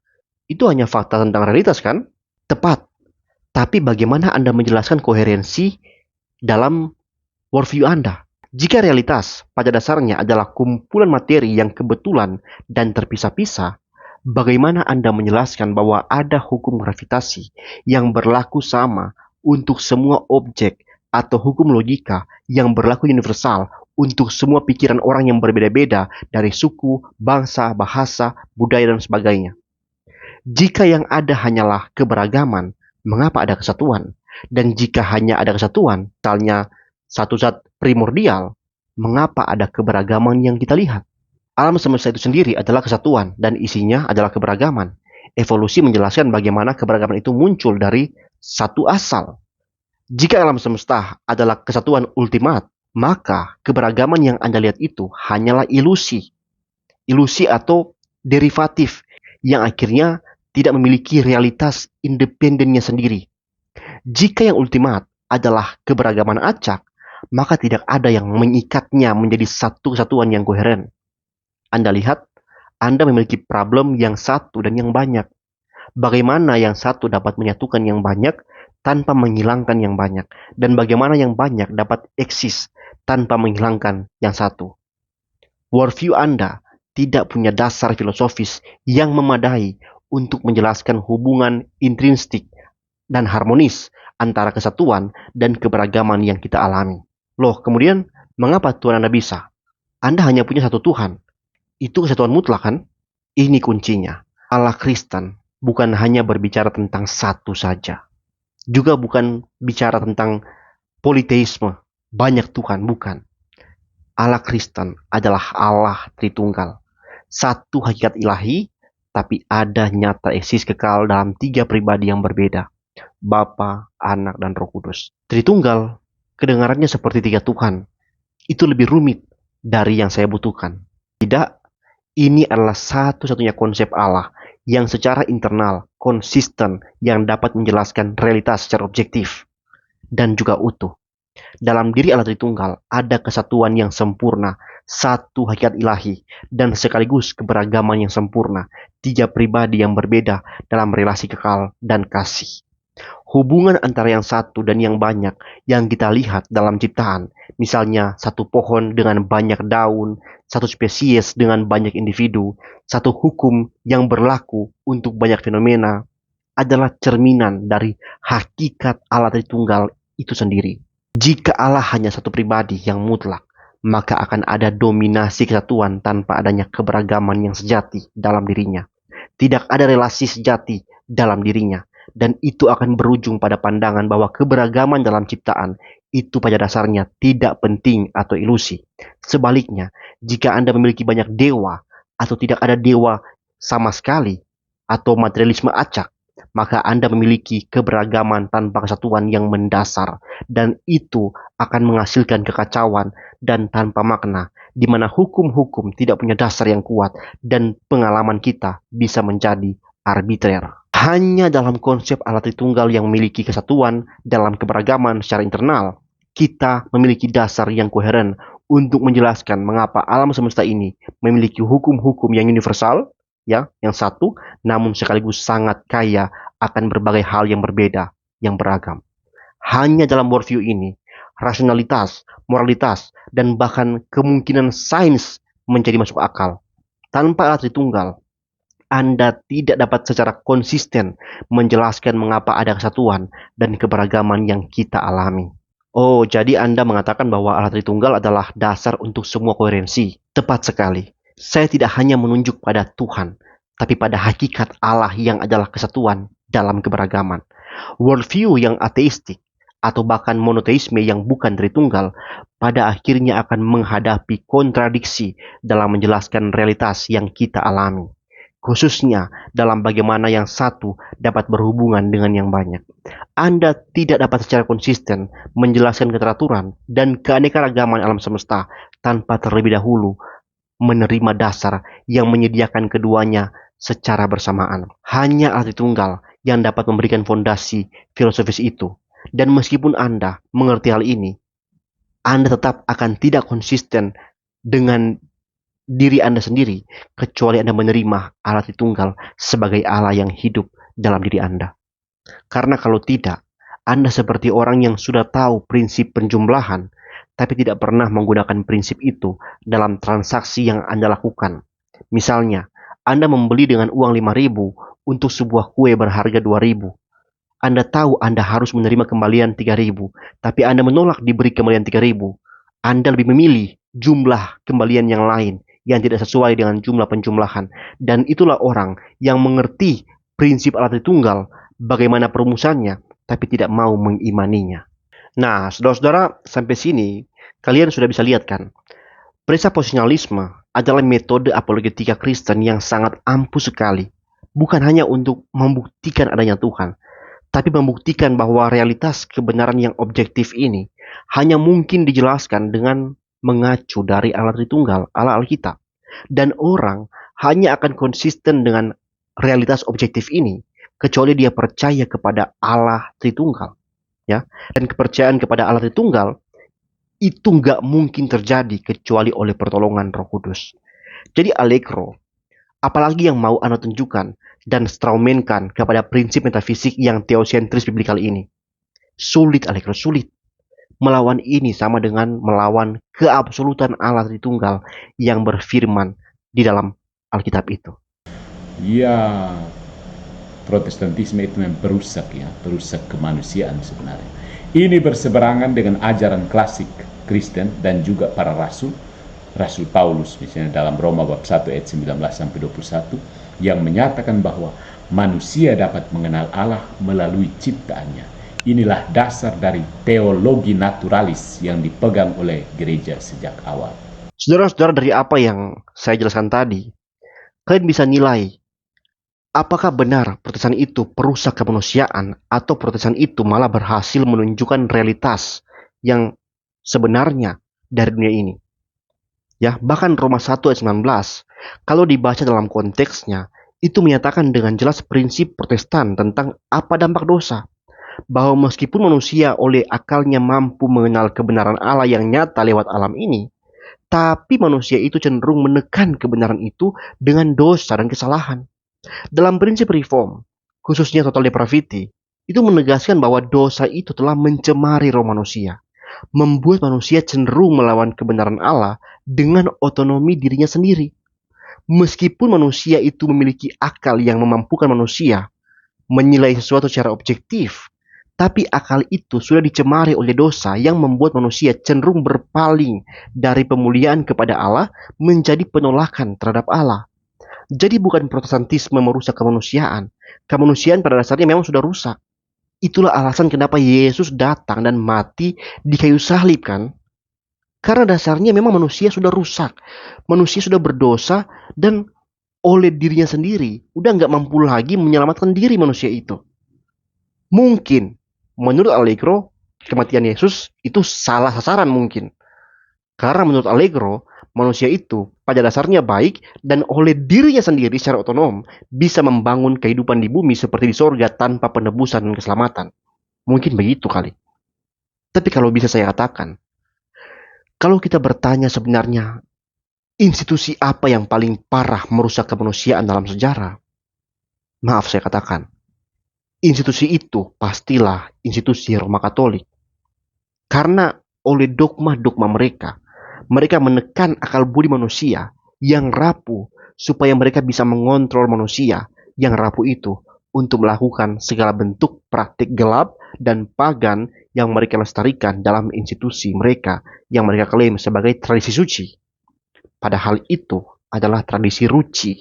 itu hanya fakta tentang realitas kan? Tepat. Tapi bagaimana Anda menjelaskan koherensi dalam worldview Anda? Jika realitas pada dasarnya adalah kumpulan materi yang kebetulan dan terpisah-pisah, bagaimana Anda menjelaskan bahwa ada hukum gravitasi yang berlaku sama untuk semua objek atau hukum logika yang berlaku universal untuk semua pikiran orang yang berbeda-beda dari suku, bangsa, bahasa, budaya, dan sebagainya? Jika yang ada hanyalah keberagaman, mengapa ada kesatuan? Dan jika hanya ada kesatuan, misalnya satu zat primordial, mengapa ada keberagaman yang kita lihat? Alam semesta itu sendiri adalah kesatuan dan isinya adalah keberagaman. Evolusi menjelaskan bagaimana keberagaman itu muncul dari satu asal. Jika alam semesta adalah kesatuan ultimat, maka keberagaman yang Anda lihat itu hanyalah ilusi. Ilusi atau derivatif yang akhirnya tidak memiliki realitas independennya sendiri. Jika yang ultimat adalah keberagaman acak, maka tidak ada yang mengikatnya menjadi satu kesatuan yang koheren. Anda lihat, Anda memiliki problem yang satu dan yang banyak. Bagaimana yang satu dapat menyatukan yang banyak tanpa menghilangkan yang banyak, dan bagaimana yang banyak dapat eksis tanpa menghilangkan yang satu. Worldview Anda tidak punya dasar filosofis yang memadai untuk menjelaskan hubungan intrinsik dan harmonis antara kesatuan dan keberagaman yang kita alami. Loh, kemudian mengapa Tuhan Anda bisa? Anda hanya punya satu Tuhan. Itu kesatuan mutlak kan? Ini kuncinya. Allah Kristen bukan hanya berbicara tentang satu saja. Juga bukan bicara tentang politeisme, banyak Tuhan, bukan. Allah Kristen adalah Allah Tritunggal. Satu hakikat ilahi, tapi ada nyata eksis kekal dalam tiga pribadi yang berbeda. Bapa, Anak, dan Roh Kudus. Tritunggal, kedengarannya seperti tiga Tuhan. Itu lebih rumit dari yang saya butuhkan. Tidak, ini adalah satu-satunya konsep Allah yang secara internal, konsisten, yang dapat menjelaskan realitas secara objektif dan juga utuh. Dalam diri Allah Tritunggal ada kesatuan yang sempurna, satu hakikat ilahi, dan sekaligus keberagaman yang sempurna, tiga pribadi yang berbeda dalam relasi kekal dan kasih. Hubungan antara yang satu dan yang banyak yang kita lihat dalam ciptaan, misalnya satu pohon dengan banyak daun, satu spesies dengan banyak individu, satu hukum yang berlaku untuk banyak fenomena, adalah cerminan dari hakikat Allah Tritunggal itu sendiri. Jika Allah hanya satu pribadi yang mutlak, maka akan ada dominasi kesatuan tanpa adanya keberagaman yang sejati dalam dirinya. Tidak ada relasi sejati dalam dirinya. Dan itu akan berujung pada pandangan bahwa keberagaman dalam ciptaan itu pada dasarnya tidak penting atau ilusi. Sebaliknya, jika Anda memiliki banyak dewa atau tidak ada dewa sama sekali atau materialisme acak, maka Anda memiliki keberagaman tanpa kesatuan yang mendasar, dan itu akan menghasilkan kekacauan dan tanpa makna, di mana hukum-hukum tidak punya dasar yang kuat dan pengalaman kita bisa menjadi arbitrer. Hanya dalam konsep Allah Tritunggal yang memiliki kesatuan dalam keberagaman secara internal, kita memiliki dasar yang koheren untuk menjelaskan mengapa alam semesta ini memiliki hukum-hukum yang universal, ya, yang satu, namun sekaligus sangat kaya akan berbagai hal yang berbeda, yang beragam. Hanya dalam worldview ini, rasionalitas, moralitas, dan bahkan kemungkinan sains menjadi masuk akal. Tanpa Allah Tritunggal, Anda tidak dapat secara konsisten menjelaskan mengapa ada kesatuan dan keberagaman yang kita alami. Oh, jadi Anda mengatakan bahwa Allah Tritunggal adalah dasar untuk semua koherensi. Tepat sekali. Saya tidak hanya menunjuk pada Tuhan, tapi pada hakikat Allah yang adalah kesatuan dalam keberagaman. Worldview yang ateistik atau bahkan monoteisme yang bukan Tritunggal pada akhirnya akan menghadapi kontradiksi dalam menjelaskan realitas yang kita alami. Khususnya dalam bagaimana yang satu dapat berhubungan dengan yang banyak. Anda tidak dapat secara konsisten menjelaskan keteraturan dan keanekaragaman alam semesta tanpa terlebih dahulu menerima dasar yang menyediakan keduanya secara bersamaan. Hanya Allah Tritunggal yang dapat memberikan fondasi filosofis itu. Dan meskipun Anda mengerti hal ini, Anda tetap akan tidak konsisten dengan diri Anda sendiri, kecuali Anda menerima Allah Tritunggal sebagai Allah yang hidup dalam diri Anda. Karena kalau tidak, Anda seperti orang yang sudah tahu prinsip penjumlahan, tapi tidak pernah menggunakan prinsip itu dalam transaksi yang Anda lakukan. Misalnya, Anda membeli dengan uang 5.000 untuk sebuah kue berharga 2.000. Anda tahu Anda harus menerima kembalian 3.000, tapi Anda menolak diberi kembalian 3.000. Anda lebih memilih jumlah kembalian yang lain yang tidak sesuai dengan jumlah penjumlahan. Dan itulah orang yang mengerti prinsip Allah Tritunggal, bagaimana perumusannya, tapi tidak mau mengimaninya. Nah, saudara-saudara, sampai sini kalian sudah bisa lihat kan, presuppositionalisme adalah metode apologetika Kristen yang sangat ampuh sekali. Bukan hanya untuk membuktikan adanya Tuhan, tapi membuktikan bahwa realitas kebenaran yang objektif ini hanya mungkin dijelaskan dengan mengacu dari Allah Tritunggal, Allah Alkitab. Dan orang hanya akan konsisten dengan realitas objektif ini kecuali dia percaya kepada Allah Tritunggal. ya. Dan kepercayaan kepada Allah Tritunggal itu nggak mungkin terjadi kecuali oleh pertolongan Roh Kudus. Jadi Allegro, apalagi yang mau Anda tunjukkan dan straumenkan kepada prinsip metafisik yang teosentris biblikal ini? Sulit Allegro, sulit. Melawan ini sama dengan melawan keabsolutan Allah Tritunggal yang berfirman di dalam Alkitab itu. Ya, Protestantisme itu memang berusak kemanusiaan sebenarnya. Ini berseberangan dengan ajaran klasik Kristen dan juga para rasul. Rasul Paulus misalnya dalam Roma bab 1 ayat 19-21 yang menyatakan bahwa manusia dapat mengenal Allah melalui ciptaannya. Inilah dasar dari teologi naturalis yang dipegang oleh gereja sejak awal. Saudara-saudara, dari apa yang saya jelaskan tadi, kalian bisa nilai apakah benar Protestan itu perusak kemanusiaan atau Protestan itu malah berhasil menunjukkan realitas yang sebenarnya dari dunia ini. Ya, bahkan Roma 1 ayat 19, kalau dibaca dalam konteksnya, itu menyatakan dengan jelas prinsip Protestan tentang apa dampak dosa. Bahwa meskipun manusia oleh akalnya mampu mengenal kebenaran Allah yang nyata lewat alam ini, tapi manusia itu cenderung menekan kebenaran itu dengan dosa dan kesalahan. Dalam prinsip reform, khususnya total depravity, itu menegaskan bahwa dosa itu telah mencemari roh manusia, membuat manusia cenderung melawan kebenaran Allah dengan otonomi dirinya sendiri. Meskipun manusia itu memiliki akal yang memampukan manusia menilai sesuatu secara objektif, tapi akal itu sudah dicemari oleh dosa yang membuat manusia cenderung berpaling dari pemuliaan kepada Allah menjadi penolakan terhadap Allah. Jadi bukan Protestantisme merusak kemanusiaan. Kemanusiaan pada dasarnya memang sudah rusak. Itulah alasan kenapa Yesus datang dan mati di kayu salib kan. Karena dasarnya memang manusia sudah rusak. Manusia sudah berdosa dan oleh dirinya sendiri udah nggak mampu lagi menyelamatkan diri manusia itu. Mungkin menurut Allegro, kematian Yesus itu salah sasaran mungkin. Karena menurut Allegro, manusia itu pada dasarnya baik dan oleh dirinya sendiri secara otonom bisa membangun kehidupan di bumi seperti di sorga tanpa penebusan dan keselamatan. Mungkin begitu kali. Tapi kalau bisa saya katakan, kalau kita bertanya sebenarnya institusi apa yang paling parah merusak kemanusiaan dalam sejarah, maaf saya katakan, institusi itu pastilah institusi Roma Katolik. Karena oleh dogma-dogma mereka menekan akal budi manusia yang rapuh supaya mereka bisa mengontrol manusia yang rapuh itu untuk melakukan segala bentuk praktik gelap dan pagan yang mereka lestarikan dalam institusi mereka yang mereka klaim sebagai tradisi suci. Padahal itu adalah tradisi ruci,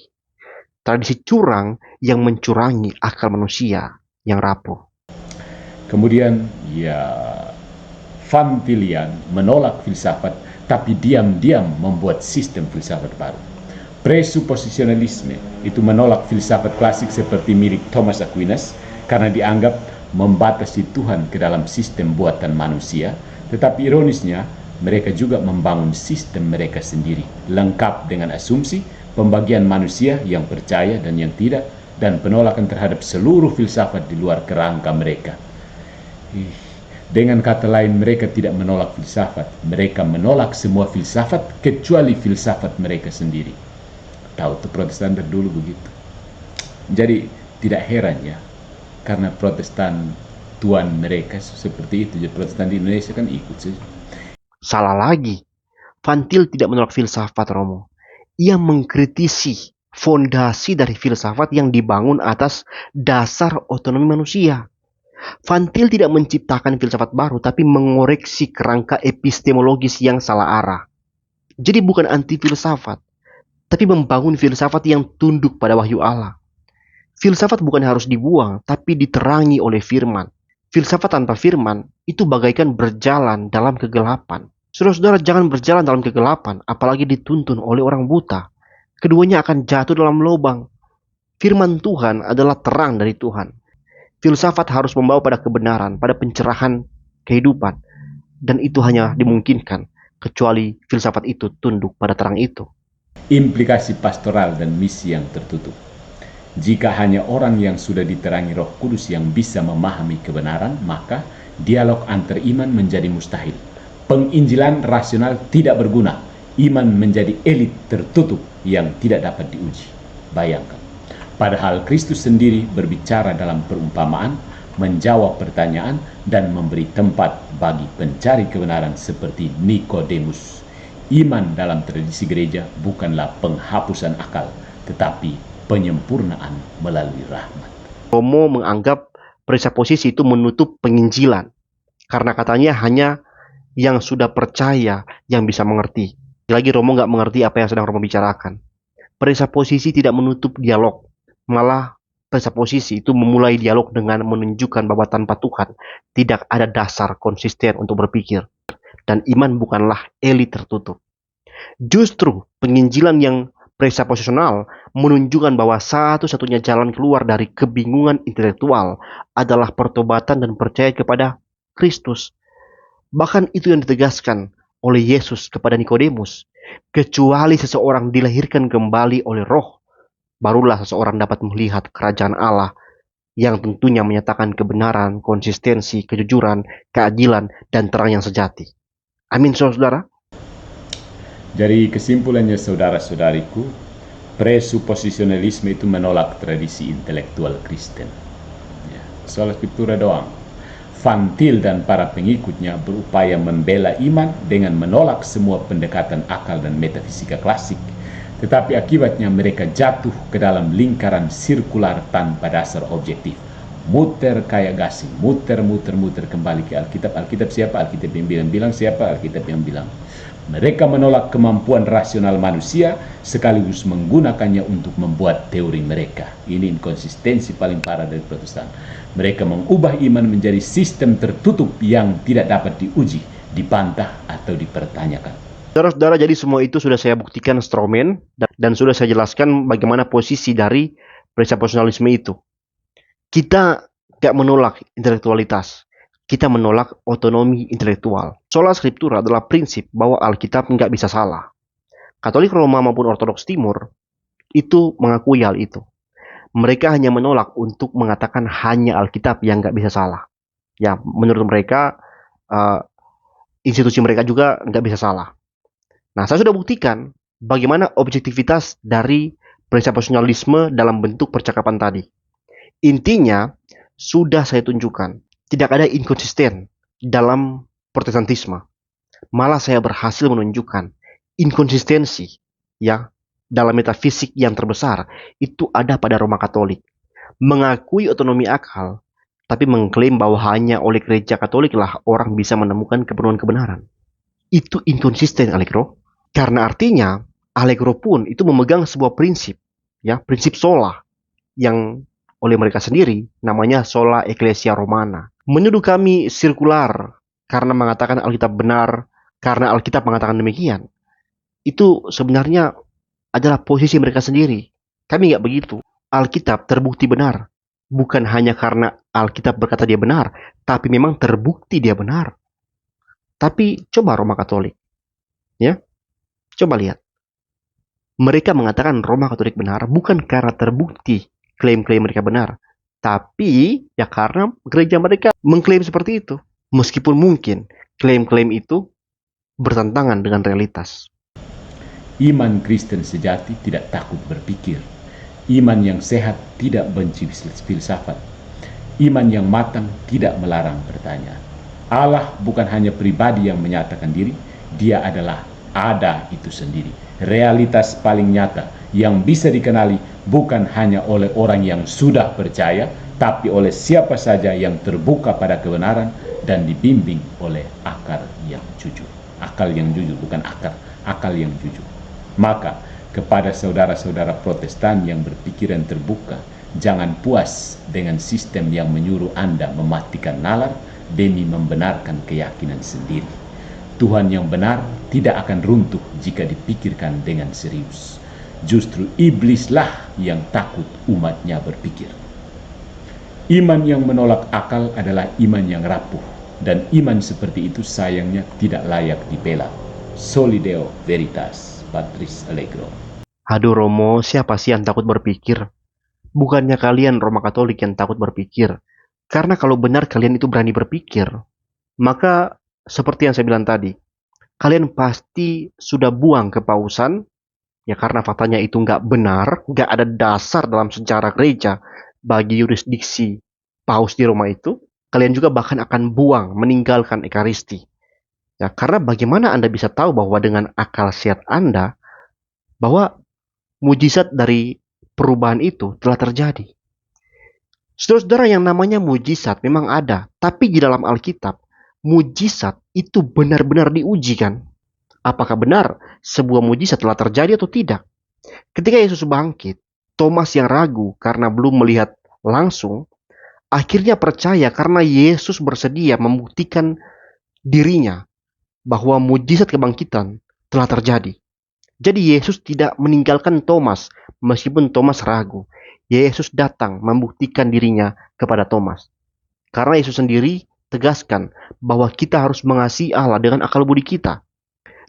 tradisi curang yang mencurangi akal manusia yang rapuh. Kemudian Van Tillian menolak filsafat tapi diam-diam membuat sistem filsafat baru. Presuposisionalisme itu menolak filsafat klasik seperti milik Thomas Aquinas karena dianggap membatasi Tuhan ke dalam sistem buatan manusia, tetapi ironisnya mereka juga membangun sistem mereka sendiri, lengkap dengan asumsi pembagian manusia yang percaya dan yang tidak, dan penolakan terhadap seluruh filsafat di luar kerangka mereka. Dengan kata lain, mereka tidak menolak filsafat, mereka menolak semua filsafat kecuali filsafat mereka sendiri. Tahu tuh Protestan dari dulu begitu. Jadi tidak heran ya, karena Protestan tuan mereka seperti itu. Jadi Protestan di Indonesia kan ikut saja. Salah lagi, Van Til tidak menolak filsafat, Romo. Ia mengkritisi fondasi dari filsafat yang dibangun atas dasar otonomi manusia. Van Til tidak menciptakan filsafat baru, tapi mengoreksi kerangka epistemologis yang salah arah. Jadi bukan anti filsafat, tapi membangun filsafat yang tunduk pada wahyu Allah. Filsafat bukan harus dibuang, tapi diterangi oleh firman. Filsafat tanpa firman itu bagaikan berjalan dalam kegelapan. Saudara-saudara, jangan berjalan dalam kegelapan, apalagi dituntun oleh orang buta. Keduanya akan jatuh dalam lubang. Firman Tuhan adalah terang dari Tuhan. Filsafat harus membawa pada kebenaran, pada pencerahan kehidupan. Dan itu hanya dimungkinkan kecuali filsafat itu tunduk pada terang itu. Implikasi pastoral dan misi yang tertutup. Jika hanya orang yang sudah diterangi Roh Kudus yang bisa memahami kebenaran, maka Dialog antar iman menjadi mustahil. Penginjilan rasional tidak berguna. Iman menjadi elit tertutup yang tidak dapat diuji. Bayangkan. Padahal Kristus sendiri berbicara dalam perumpamaan, menjawab pertanyaan, dan memberi tempat bagi pencari kebenaran seperti Nikodemus. Iman dalam tradisi gereja bukanlah penghapusan akal, tetapi penyempurnaan melalui rahmat. Romo menganggap presuposisi itu menutup penginjilan, karena katanya hanya yang sudah percaya yang bisa mengerti. Lagi Romo nggak mengerti apa yang sedang Romo bicarakan. Presuposisi tidak menutup dialog, malah presuposisi itu memulai dialog dengan menunjukkan bahwa tanpa Tuhan tidak ada dasar konsisten untuk berpikir, dan iman bukanlah elit tertutup. Justru penginjilan yang presuposisional menunjukkan bahwa satu-satunya jalan keluar dari kebingungan intelektual adalah pertobatan dan percaya kepada Kristus. Bahkan itu yang ditegaskan oleh Yesus kepada Nikodemus. Kecuali seseorang dilahirkan kembali oleh Roh, barulah seseorang dapat melihat kerajaan Allah, yang tentunya menyatakan kebenaran, konsistensi, kejujuran, keadilan, dan terang yang sejati. Amin, saudara. Dari kesimpulannya, saudara-saudariku, presuposisionalisme itu menolak tradisi intelektual Kristen. Soal Scriptura doang. Van Til dan para pengikutnya berupaya membela iman dengan menolak semua pendekatan akal dan metafisika klasik. Tetapi akibatnya mereka jatuh ke dalam lingkaran sirkular tanpa dasar objektif. Muter kayak gasing, muter kembali ke Alkitab. Alkitab siapa? Alkitab yang bilang siapa? Alkitab yang bilang. Mereka menolak kemampuan rasional manusia sekaligus menggunakannya untuk membuat teori mereka. Ini inkonsistensi paling parah dari Protestan. Mereka mengubah iman menjadi sistem tertutup yang tidak dapat diuji, dibantah, atau dipertanyakan. Saudara-saudara, jadi semua itu sudah saya buktikan strawman dan sudah saya jelaskan bagaimana posisi dari presuposisionalisme itu. Kita tidak menolak intelektualitas. Kita menolak otonomi intelektual. Sola Scriptura adalah prinsip bahwa Alkitab nggak bisa salah. Katolik Roma maupun Ortodoks Timur itu mengakui hal itu. Mereka hanya menolak untuk mengatakan hanya Alkitab yang nggak bisa salah. Ya, menurut mereka institusi mereka juga nggak bisa salah. Nah, saya sudah buktikan bagaimana objektivitas dari presuposisionalisme dalam bentuk percakapan tadi. Intinya sudah saya tunjukkan. Tidak ada inkonsisten dalam Protestantisme. Malah saya berhasil menunjukkan inkonsistensi ya dalam metafisik yang terbesar itu ada pada Roma Katolik. Mengakui otonomi akal, tapi mengklaim bahwa hanya oleh gereja Katolik lah orang bisa menemukan kepenuhan kebenaran. Itu inkonsisten Allegro. Karena artinya Allegro pun itu memegang sebuah prinsip, ya, prinsip sola yang oleh mereka sendiri namanya sola ecclesia romana. Menuduh kami sirkular karena mengatakan Alkitab benar, karena Alkitab mengatakan demikian. Itu sebenarnya adalah posisi mereka sendiri. Kami nggak begitu. Alkitab terbukti benar. Bukan hanya karena Alkitab berkata dia benar, tapi memang terbukti dia benar. Tapi coba Roma Katolik. Ya, coba lihat. Mereka mengatakan Roma Katolik benar bukan karena terbukti klaim-klaim mereka benar. Tapi ya karena gereja mereka mengklaim seperti itu. Meskipun mungkin klaim-klaim itu bertentangan dengan realitas. Iman Kristen sejati tidak takut berpikir. Iman yang sehat tidak benci filsafat. Iman yang matang tidak melarang bertanya. Allah bukan hanya pribadi yang menyatakan diri, dia adalah ada itu sendiri. Realitas paling nyata yang bisa dikenali bukan hanya oleh orang yang sudah percaya, tapi oleh siapa saja yang terbuka pada kebenaran dan dibimbing oleh akal yang jujur. Akal yang jujur, bukan akal yang jujur. Maka kepada saudara-saudara Protestan yang berpikiran terbuka, jangan puas dengan sistem yang menyuruh Anda mematikan nalar demi membenarkan keyakinan sendiri. Tuhan yang benar tidak akan runtuh jika dipikirkan dengan serius. Justru iblislah yang takut umatnya berpikir. Iman yang menolak akal adalah iman yang rapuh, dan iman seperti itu sayangnya tidak layak dibela. Soli Deo Veritas, Patris Allegro. Aduh Romo, siapa sih yang takut berpikir? Bukannya kalian Roma Katolik yang takut berpikir, Karena kalau benar kalian itu berani berpikir, maka seperti yang saya bilang tadi, kalian pasti sudah buang kepausan, ya karena faktanya itu nggak benar, nggak ada dasar dalam sejarah gereja bagi yurisdiksi paus di Roma itu. Kalian juga bahkan akan buang, meninggalkan Ekaristi. Ya, karena bagaimana Anda bisa tahu bahwa dengan akal sehat Anda, bahwa mujizat dari perubahan itu telah terjadi. Saudara-saudara, yang namanya mujizat memang ada, tapi di dalam Alkitab, mujizat itu benar-benar diuji kan? Apakah benar sebuah mujizat telah terjadi atau tidak? Ketika Yesus bangkit, Thomas yang ragu karena belum melihat langsung, akhirnya percaya karena Yesus bersedia membuktikan dirinya bahwa mujizat kebangkitan telah terjadi. Jadi Yesus tidak meninggalkan Thomas meskipun Thomas ragu. Yesus datang membuktikan dirinya kepada Thomas. Karena Yesus sendiri tegaskan bahwa kita harus mengasihi Allah dengan akal budi kita.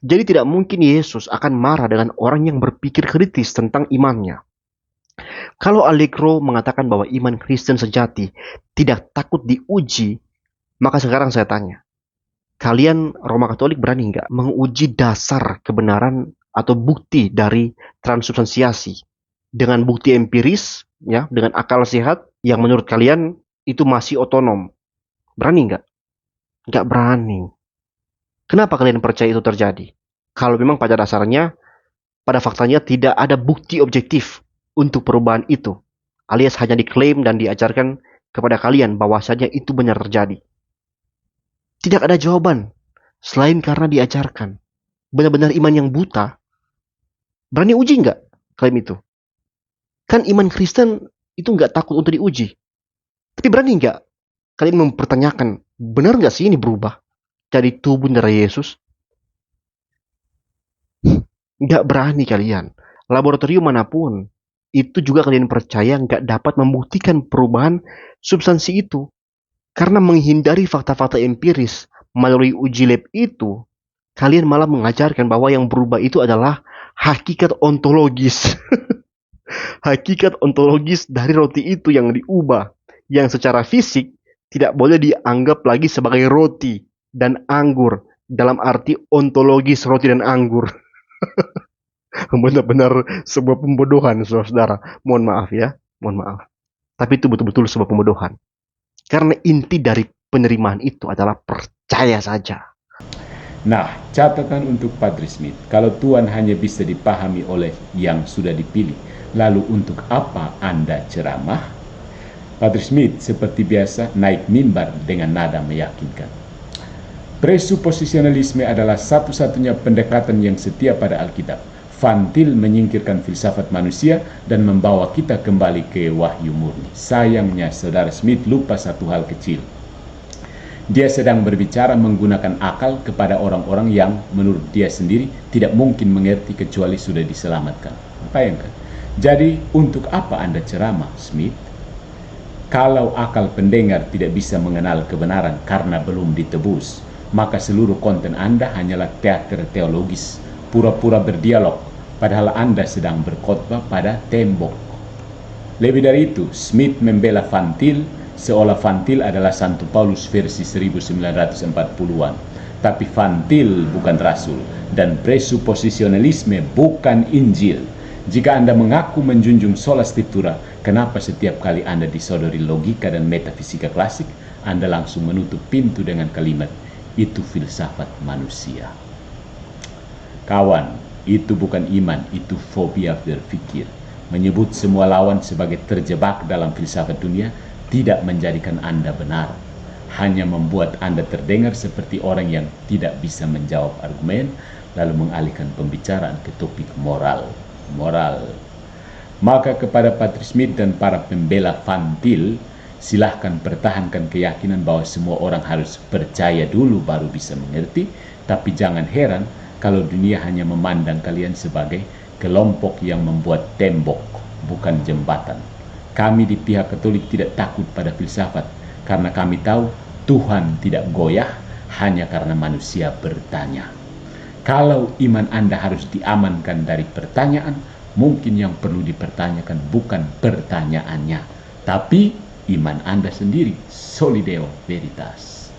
Jadi tidak mungkin Yesus akan marah dengan orang yang berpikir kritis tentang imannya. Kalau Allegro mengatakan bahwa iman Kristen sejati tidak takut diuji, maka sekarang saya tanya, kalian Roma Katolik berani nggak menguji dasar kebenaran atau bukti dari transubstansiasi dengan bukti empiris, ya, dengan akal sehat yang menurut kalian itu masih otonom? Berani nggak? Nggak berani. Kenapa kalian percaya itu terjadi? Kalau memang pada dasarnya, pada faktanya tidak ada bukti objektif untuk perubahan itu, alias hanya diklaim dan diajarkan kepada kalian bahwasanya itu benar terjadi. Tidak ada jawaban selain karena diajarkan. Benar-benar iman yang buta. Berani uji nggak klaim itu? Kan iman Kristen itu nggak takut untuk diuji. Tapi berani nggak kalian mempertanyakan, benar nggak sih ini berubah dari tubuh dari Yesus? Nggak berani kalian. Laboratorium manapun, itu juga kalian percaya nggak dapat membuktikan perubahan substansi itu. Karena menghindari fakta-fakta empiris melalui uji lab itu, kalian malah mengajarkan bahwa yang berubah itu adalah hakikat ontologis. Hakikat ontologis dari roti itu yang diubah, yang secara fisik tidak boleh dianggap lagi sebagai roti dan anggur dalam arti ontologis roti dan anggur. Benar-benar sebuah pembodohan, saudara. Mohon maaf ya, mohon maaf. Tapi itu betul-betul sebuah pembodohan. Karena inti dari penerimaan itu adalah percaya saja. Nah, catatan untuk Padre Smith, kalau Tuhan hanya bisa dipahami oleh yang sudah dipilih, lalu untuk apa Anda ceramah? Padre Smith seperti biasa naik mimbar dengan nada meyakinkan. Presuposisionalisme adalah satu-satunya pendekatan yang setia pada Alkitab. Van Til menyingkirkan filsafat manusia dan membawa kita kembali ke wahyu murni. Sayangnya saudara Smith lupa satu hal kecil. Dia sedang berbicara menggunakan akal kepada orang-orang yang menurut dia sendiri tidak mungkin mengerti kecuali sudah diselamatkan. Bayangkan. Jadi untuk apa Anda ceramah, Smith? Kalau akal pendengar tidak bisa mengenal kebenaran karena belum ditebus, maka seluruh konten Anda hanyalah teater teologis, pura-pura berdialog, padahal Anda sedang berkhotbah pada tembok. Lebih dari itu, Smith membela Van Til seolah Van Til adalah Santo Paulus versi 1940-an. Tapi Van Til bukan rasul dan presuposisionalisme bukan Injil. Jika Anda mengaku menjunjung sola scriptura, kenapa setiap kali Anda disodori logika dan metafisika klasik, Anda langsung menutup pintu dengan kalimat, itu filsafat manusia? Kawan, itu bukan iman, itu fobia berpikir. Menyebut semua lawan sebagai terjebak dalam filsafat dunia tidak menjadikan Anda benar. Hanya membuat Anda terdengar seperti orang yang tidak bisa menjawab argumen, lalu mengalihkan pembicaraan ke topik moral. Maka kepada Padre Smith dan para pembela Van Til, silahkan pertahankan keyakinan bahwa semua orang harus percaya dulu baru bisa mengerti, tapi jangan heran kalau dunia hanya memandang kalian sebagai kelompok yang membuat tembok, bukan jembatan. Kami di pihak Katolik tidak takut pada filsafat, karena kami tahu Tuhan tidak goyah hanya karena manusia bertanya. Kalau iman Anda harus diamankan dari pertanyaan, mungkin yang perlu dipertanyakan bukan pertanyaannya, tapi iman Anda sendiri, Solideo Veritas,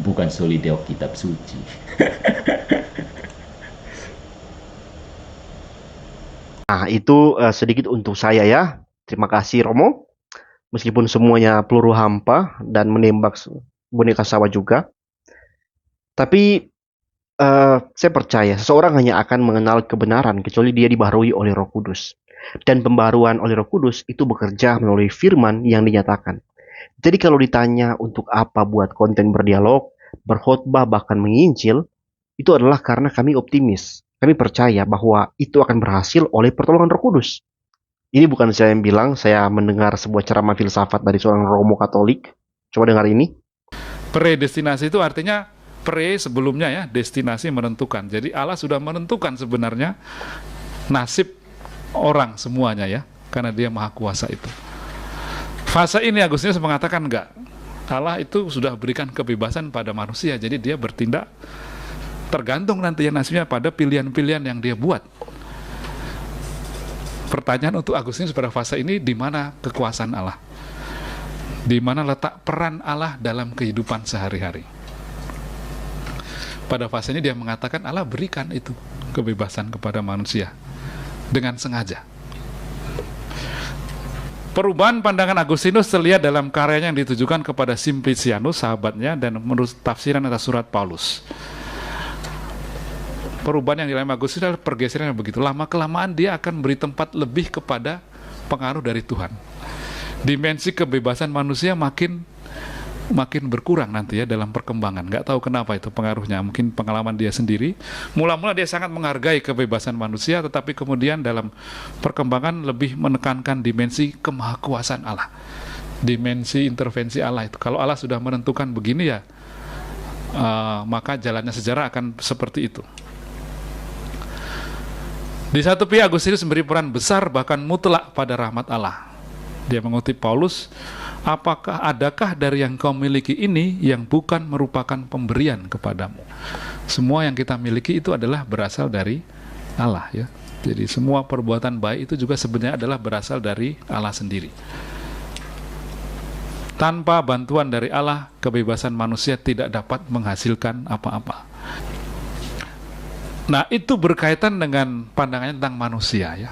bukan Solideo Kitab Suci. Nah, itu sedikit untuk saya ya. Terima kasih Romo. Meskipun semuanya peluru hampa dan menembak boneka sawah juga. Tapi saya percaya seseorang hanya akan mengenal kebenaran kecuali dia dibaharui oleh Roh Kudus. Dan pembaharuan oleh Roh Kudus itu bekerja melalui firman yang dinyatakan. Jadi kalau ditanya untuk apa buat konten berdialog, berkhotbah, bahkan menginjil, itu adalah karena kami optimis. Kami percaya bahwa itu akan berhasil oleh pertolongan Roh Kudus. Ini bukan saya yang bilang, saya mendengar sebuah ceramah filsafat dari seorang Romo Katolik. Coba dengar ini. Predestinasi itu artinya sebelumnya ya, destinasi menentukan. Jadi Allah sudah menentukan sebenarnya nasib orang semuanya ya, karena Dia Maha Kuasa itu. Fase ini Agustinus mengatakan enggak. Allah itu sudah berikan kebebasan pada manusia, jadi dia bertindak tergantung nanti nasibnya pada pilihan-pilihan yang dia buat. Pertanyaan untuk Agustinus pada fase ini, di mana kekuasaan Allah? Di mana letak peran Allah dalam kehidupan sehari-hari? Pada fase ini dia mengatakan Allah berikan itu kebebasan kepada manusia dengan sengaja. Perubahan pandangan Agustinus terlihat dalam karyanya yang ditujukan kepada Simplicianus, sahabatnya, dan menurut tafsiran atas surat Paulus. Perubahan yang dialami Agustinus adalah pergeseran yang begitu lama-kelamaan dia akan beri tempat lebih kepada pengaruh dari Tuhan. Dimensi kebebasan manusia makin berkurang nanti ya dalam perkembangan. Nggak tahu kenapa itu pengaruhnya, mungkin pengalaman dia sendiri. Mula-mula dia sangat menghargai kebebasan manusia, tetapi kemudian dalam perkembangan lebih menekankan dimensi kemahakuasaan Allah, dimensi intervensi Allah itu. Kalau Allah sudah menentukan begini ya, maka jalannya sejarah akan seperti itu. Di satu pihak Agustinus memberi peran besar bahkan mutlak pada rahmat Allah. Dia mengutip Paulus, adakah dari yang kau miliki ini yang bukan merupakan pemberian kepadamu? Semua yang kita miliki itu adalah berasal dari Allah ya. Jadi semua perbuatan baik itu juga sebenarnya adalah berasal dari Allah sendiri. Tanpa bantuan dari Allah, kebebasan manusia tidak dapat menghasilkan apa-apa. Nah, itu berkaitan dengan pandangannya tentang manusia ya.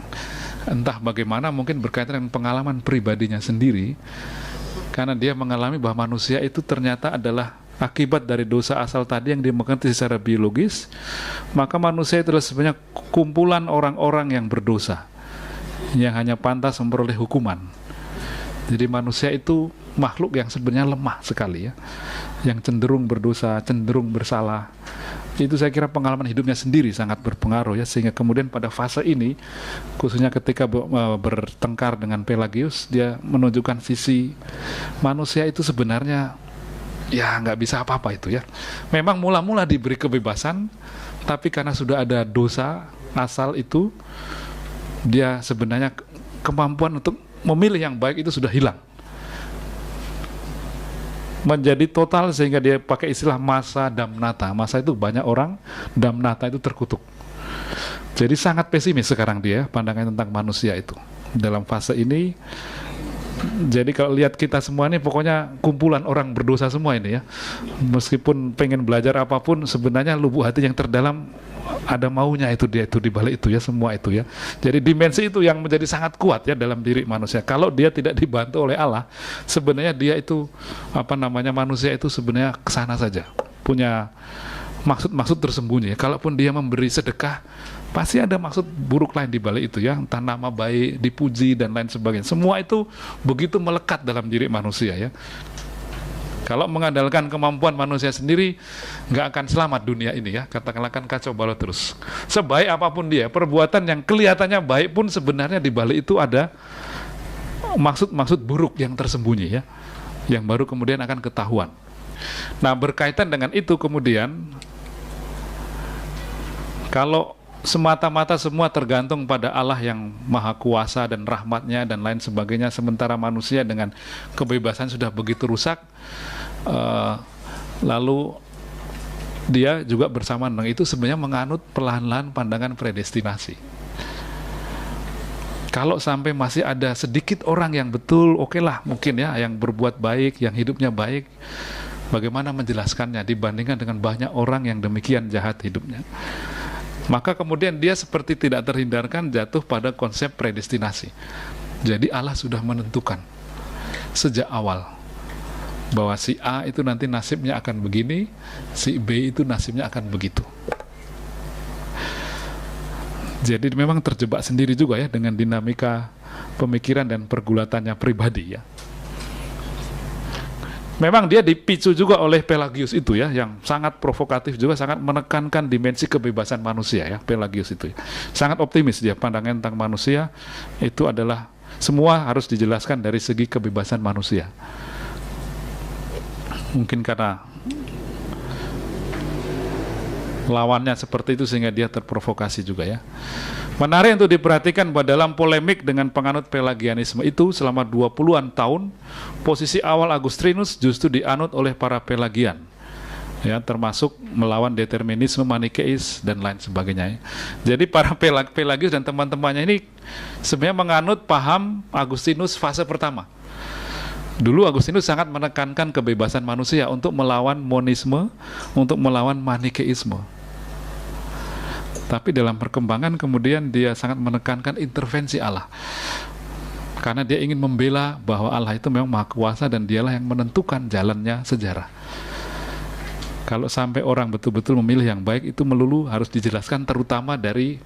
Entah bagaimana, mungkin berkaitan dengan pengalaman pribadinya sendiri. Karena dia mengalami bahwa manusia itu ternyata adalah akibat dari dosa asal tadi yang dimengerti secara biologis. Maka manusia itu adalah sebenarnya kumpulan orang-orang yang berdosa, yang hanya pantas memperoleh hukuman. Jadi manusia itu makhluk yang sebenarnya lemah sekali ya, yang cenderung berdosa, cenderung bersalah. Itu saya kira pengalaman hidupnya sendiri sangat berpengaruh ya, sehingga kemudian pada fase ini, khususnya ketika bertengkar dengan Pelagius, dia menunjukkan sisi manusia itu sebenarnya ya nggak bisa apa-apa itu ya. Memang mula-mula diberi kebebasan, tapi karena sudah ada dosa asal itu, dia sebenarnya kemampuan untuk memilih yang baik itu sudah hilang, menjadi total, sehingga dia pakai istilah masa damnata. Masa itu banyak orang, damnata itu terkutuk. Jadi sangat pesimis sekarang dia pandangan tentang manusia itu dalam fase ini. Jadi kalau lihat kita semua ini pokoknya kumpulan orang berdosa semua ini ya. Meskipun pengen belajar apapun, sebenarnya lubuk hati yang terdalam ada maunya itu, dia itu di balik itu ya, semua itu ya. Jadi dimensi itu yang menjadi sangat kuat ya dalam diri manusia. Kalau dia tidak dibantu oleh Allah, sebenarnya dia itu manusia itu sebenarnya kesana saja, punya maksud-maksud tersembunyi. Kalaupun dia memberi sedekah, pasti ada maksud buruk lain di balik itu ya, entah nama baik, dipuji dan lain sebagainya. Semua itu begitu melekat dalam diri manusia ya. Kalau mengandalkan kemampuan manusia sendiri, nggak akan selamat dunia ini ya. Katakanlah kan kacau balau terus. Sebaik apapun dia, perbuatan yang kelihatannya baik pun sebenarnya di balik itu ada maksud-maksud buruk yang tersembunyi ya, yang baru kemudian akan ketahuan. Nah, berkaitan dengan itu kemudian, kalau semata-mata semua tergantung pada Allah yang maha kuasa dan rahmatnya dan lain sebagainya, sementara manusia dengan kebebasan sudah begitu rusak, lalu dia juga bersama dengan itu sebenarnya menganut perlahan-lahan pandangan predestinasi. Kalau sampai masih ada sedikit orang yang betul, oke lah mungkin ya, yang berbuat baik, yang hidupnya baik, bagaimana menjelaskannya dibandingkan dengan banyak orang yang demikian jahat hidupnya. Maka kemudian dia seperti tidak terhindarkan jatuh pada konsep predestinasi. Jadi Allah sudah menentukan sejak awal bahwa si A itu nanti nasibnya akan begini, si B itu nasibnya akan begitu. Jadi memang terjebak sendiri juga ya dengan dinamika pemikiran dan pergulatannya pribadi ya. Memang dia dipicu juga oleh Pelagius itu ya, yang sangat provokatif juga, sangat menekankan dimensi kebebasan manusia ya, Pelagius itu ya. Sangat optimis dia, pandangan tentang manusia itu adalah semua harus dijelaskan dari segi kebebasan manusia. Mungkin karena lawannya seperti itu sehingga dia terprovokasi juga ya. Menarik untuk diperhatikan bahwa dalam polemik dengan penganut Pelagianisme itu selama 20-an tahun, posisi awal Agustinus justru dianut oleh para Pelagian ya, termasuk melawan determinisme Manikeis dan lain sebagainya ya. Jadi para Pelagius dan teman-temannya ini sebenarnya menganut paham Agustinus fase pertama. Dulu Agustinus sangat menekankan kebebasan manusia untuk melawan monisme, untuk melawan Manikeisme. Tapi dalam perkembangan kemudian dia sangat menekankan intervensi Allah. Karena dia ingin membela bahwa Allah itu memang maha kuasa dan dialah yang menentukan jalannya sejarah. Kalau sampai orang betul-betul memilih yang baik, itu melulu harus dijelaskan terutama dari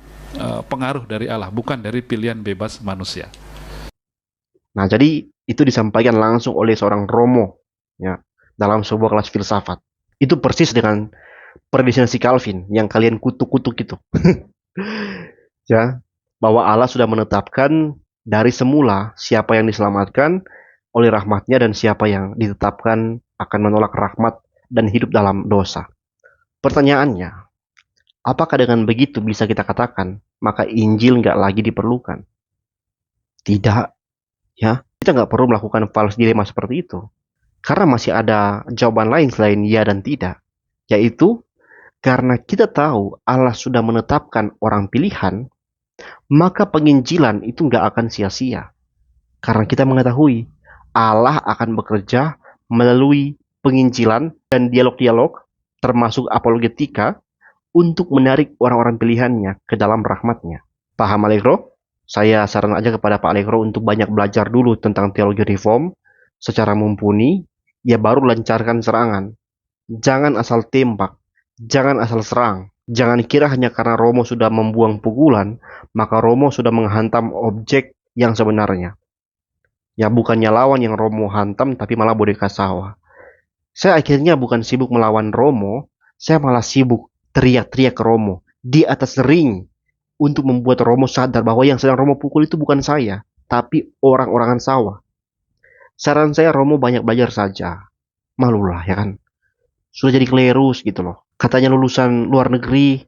pengaruh dari Allah, bukan dari pilihan bebas manusia. Nah, jadi itu disampaikan langsung oleh seorang Romo ya, dalam sebuah kelas filsafat. Itu persis dengan predestinasi Calvin yang kalian kutuk-kutuk itu. Ya, bahwa Allah sudah menetapkan dari semula siapa yang diselamatkan oleh rahmatnya dan siapa yang ditetapkan akan menolak rahmat dan hidup dalam dosa. Pertanyaannya, apakah dengan begitu bisa kita katakan maka Injil nggak lagi diperlukan? Tidak, ya. Kita nggak perlu melakukan false dilema seperti itu. Karena masih ada jawaban lain selain ya dan tidak. Yaitu, karena kita tahu Allah sudah menetapkan orang pilihan, maka penginjilan itu nggak akan sia-sia. Karena kita mengetahui Allah akan bekerja melalui penginjilan dan dialog-dialog, termasuk apologetika, untuk menarik orang-orang pilihannya ke dalam rahmatnya. Paham, Allegro? Saya saran aja kepada Pak Allegro untuk banyak belajar dulu tentang teologi reform secara mumpuni, ya baru lancarkan serangan. Jangan asal tembak, jangan asal serang. Jangan kira hanya karena Romo sudah membuang pukulan, maka Romo sudah menghantam objek yang sebenarnya. Ya bukannya lawan yang Romo hantam, tapi malah boneka sawah. Saya akhirnya bukan sibuk melawan Romo, saya malah sibuk teriak-teriak ke Romo di atas ring untuk membuat Romo sadar bahwa yang sedang Romo pukul itu bukan saya, tapi orang-orangan sawah. Saran saya Romo banyak belajar saja. Malulah ya kan. Sudah jadi klerus gitu loh. Katanya lulusan luar negeri,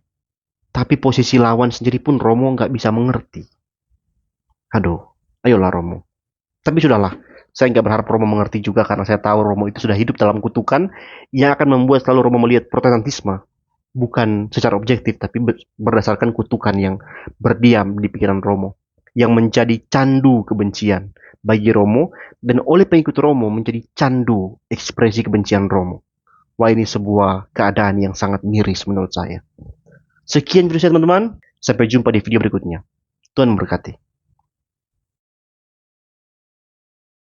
tapi posisi lawan sendiri pun Romo nggak bisa mengerti. Aduh, ayolah Romo. Tapi sudahlah, saya nggak berharap Romo mengerti juga karena saya tahu Romo itu sudah hidup dalam kutukan yang akan membuat selalu Romo melihat Protestantisme bukan secara objektif, tapi berdasarkan kutukan yang berdiam di pikiran Romo, yang menjadi candu kebencian bagi Romo, dan oleh pengikut Romo menjadi candu ekspresi kebencian Romo. Wah, ini sebuah keadaan yang sangat miris menurut saya. Sekian video saya teman-teman, sampai jumpa di video berikutnya. Tuhan memberkati.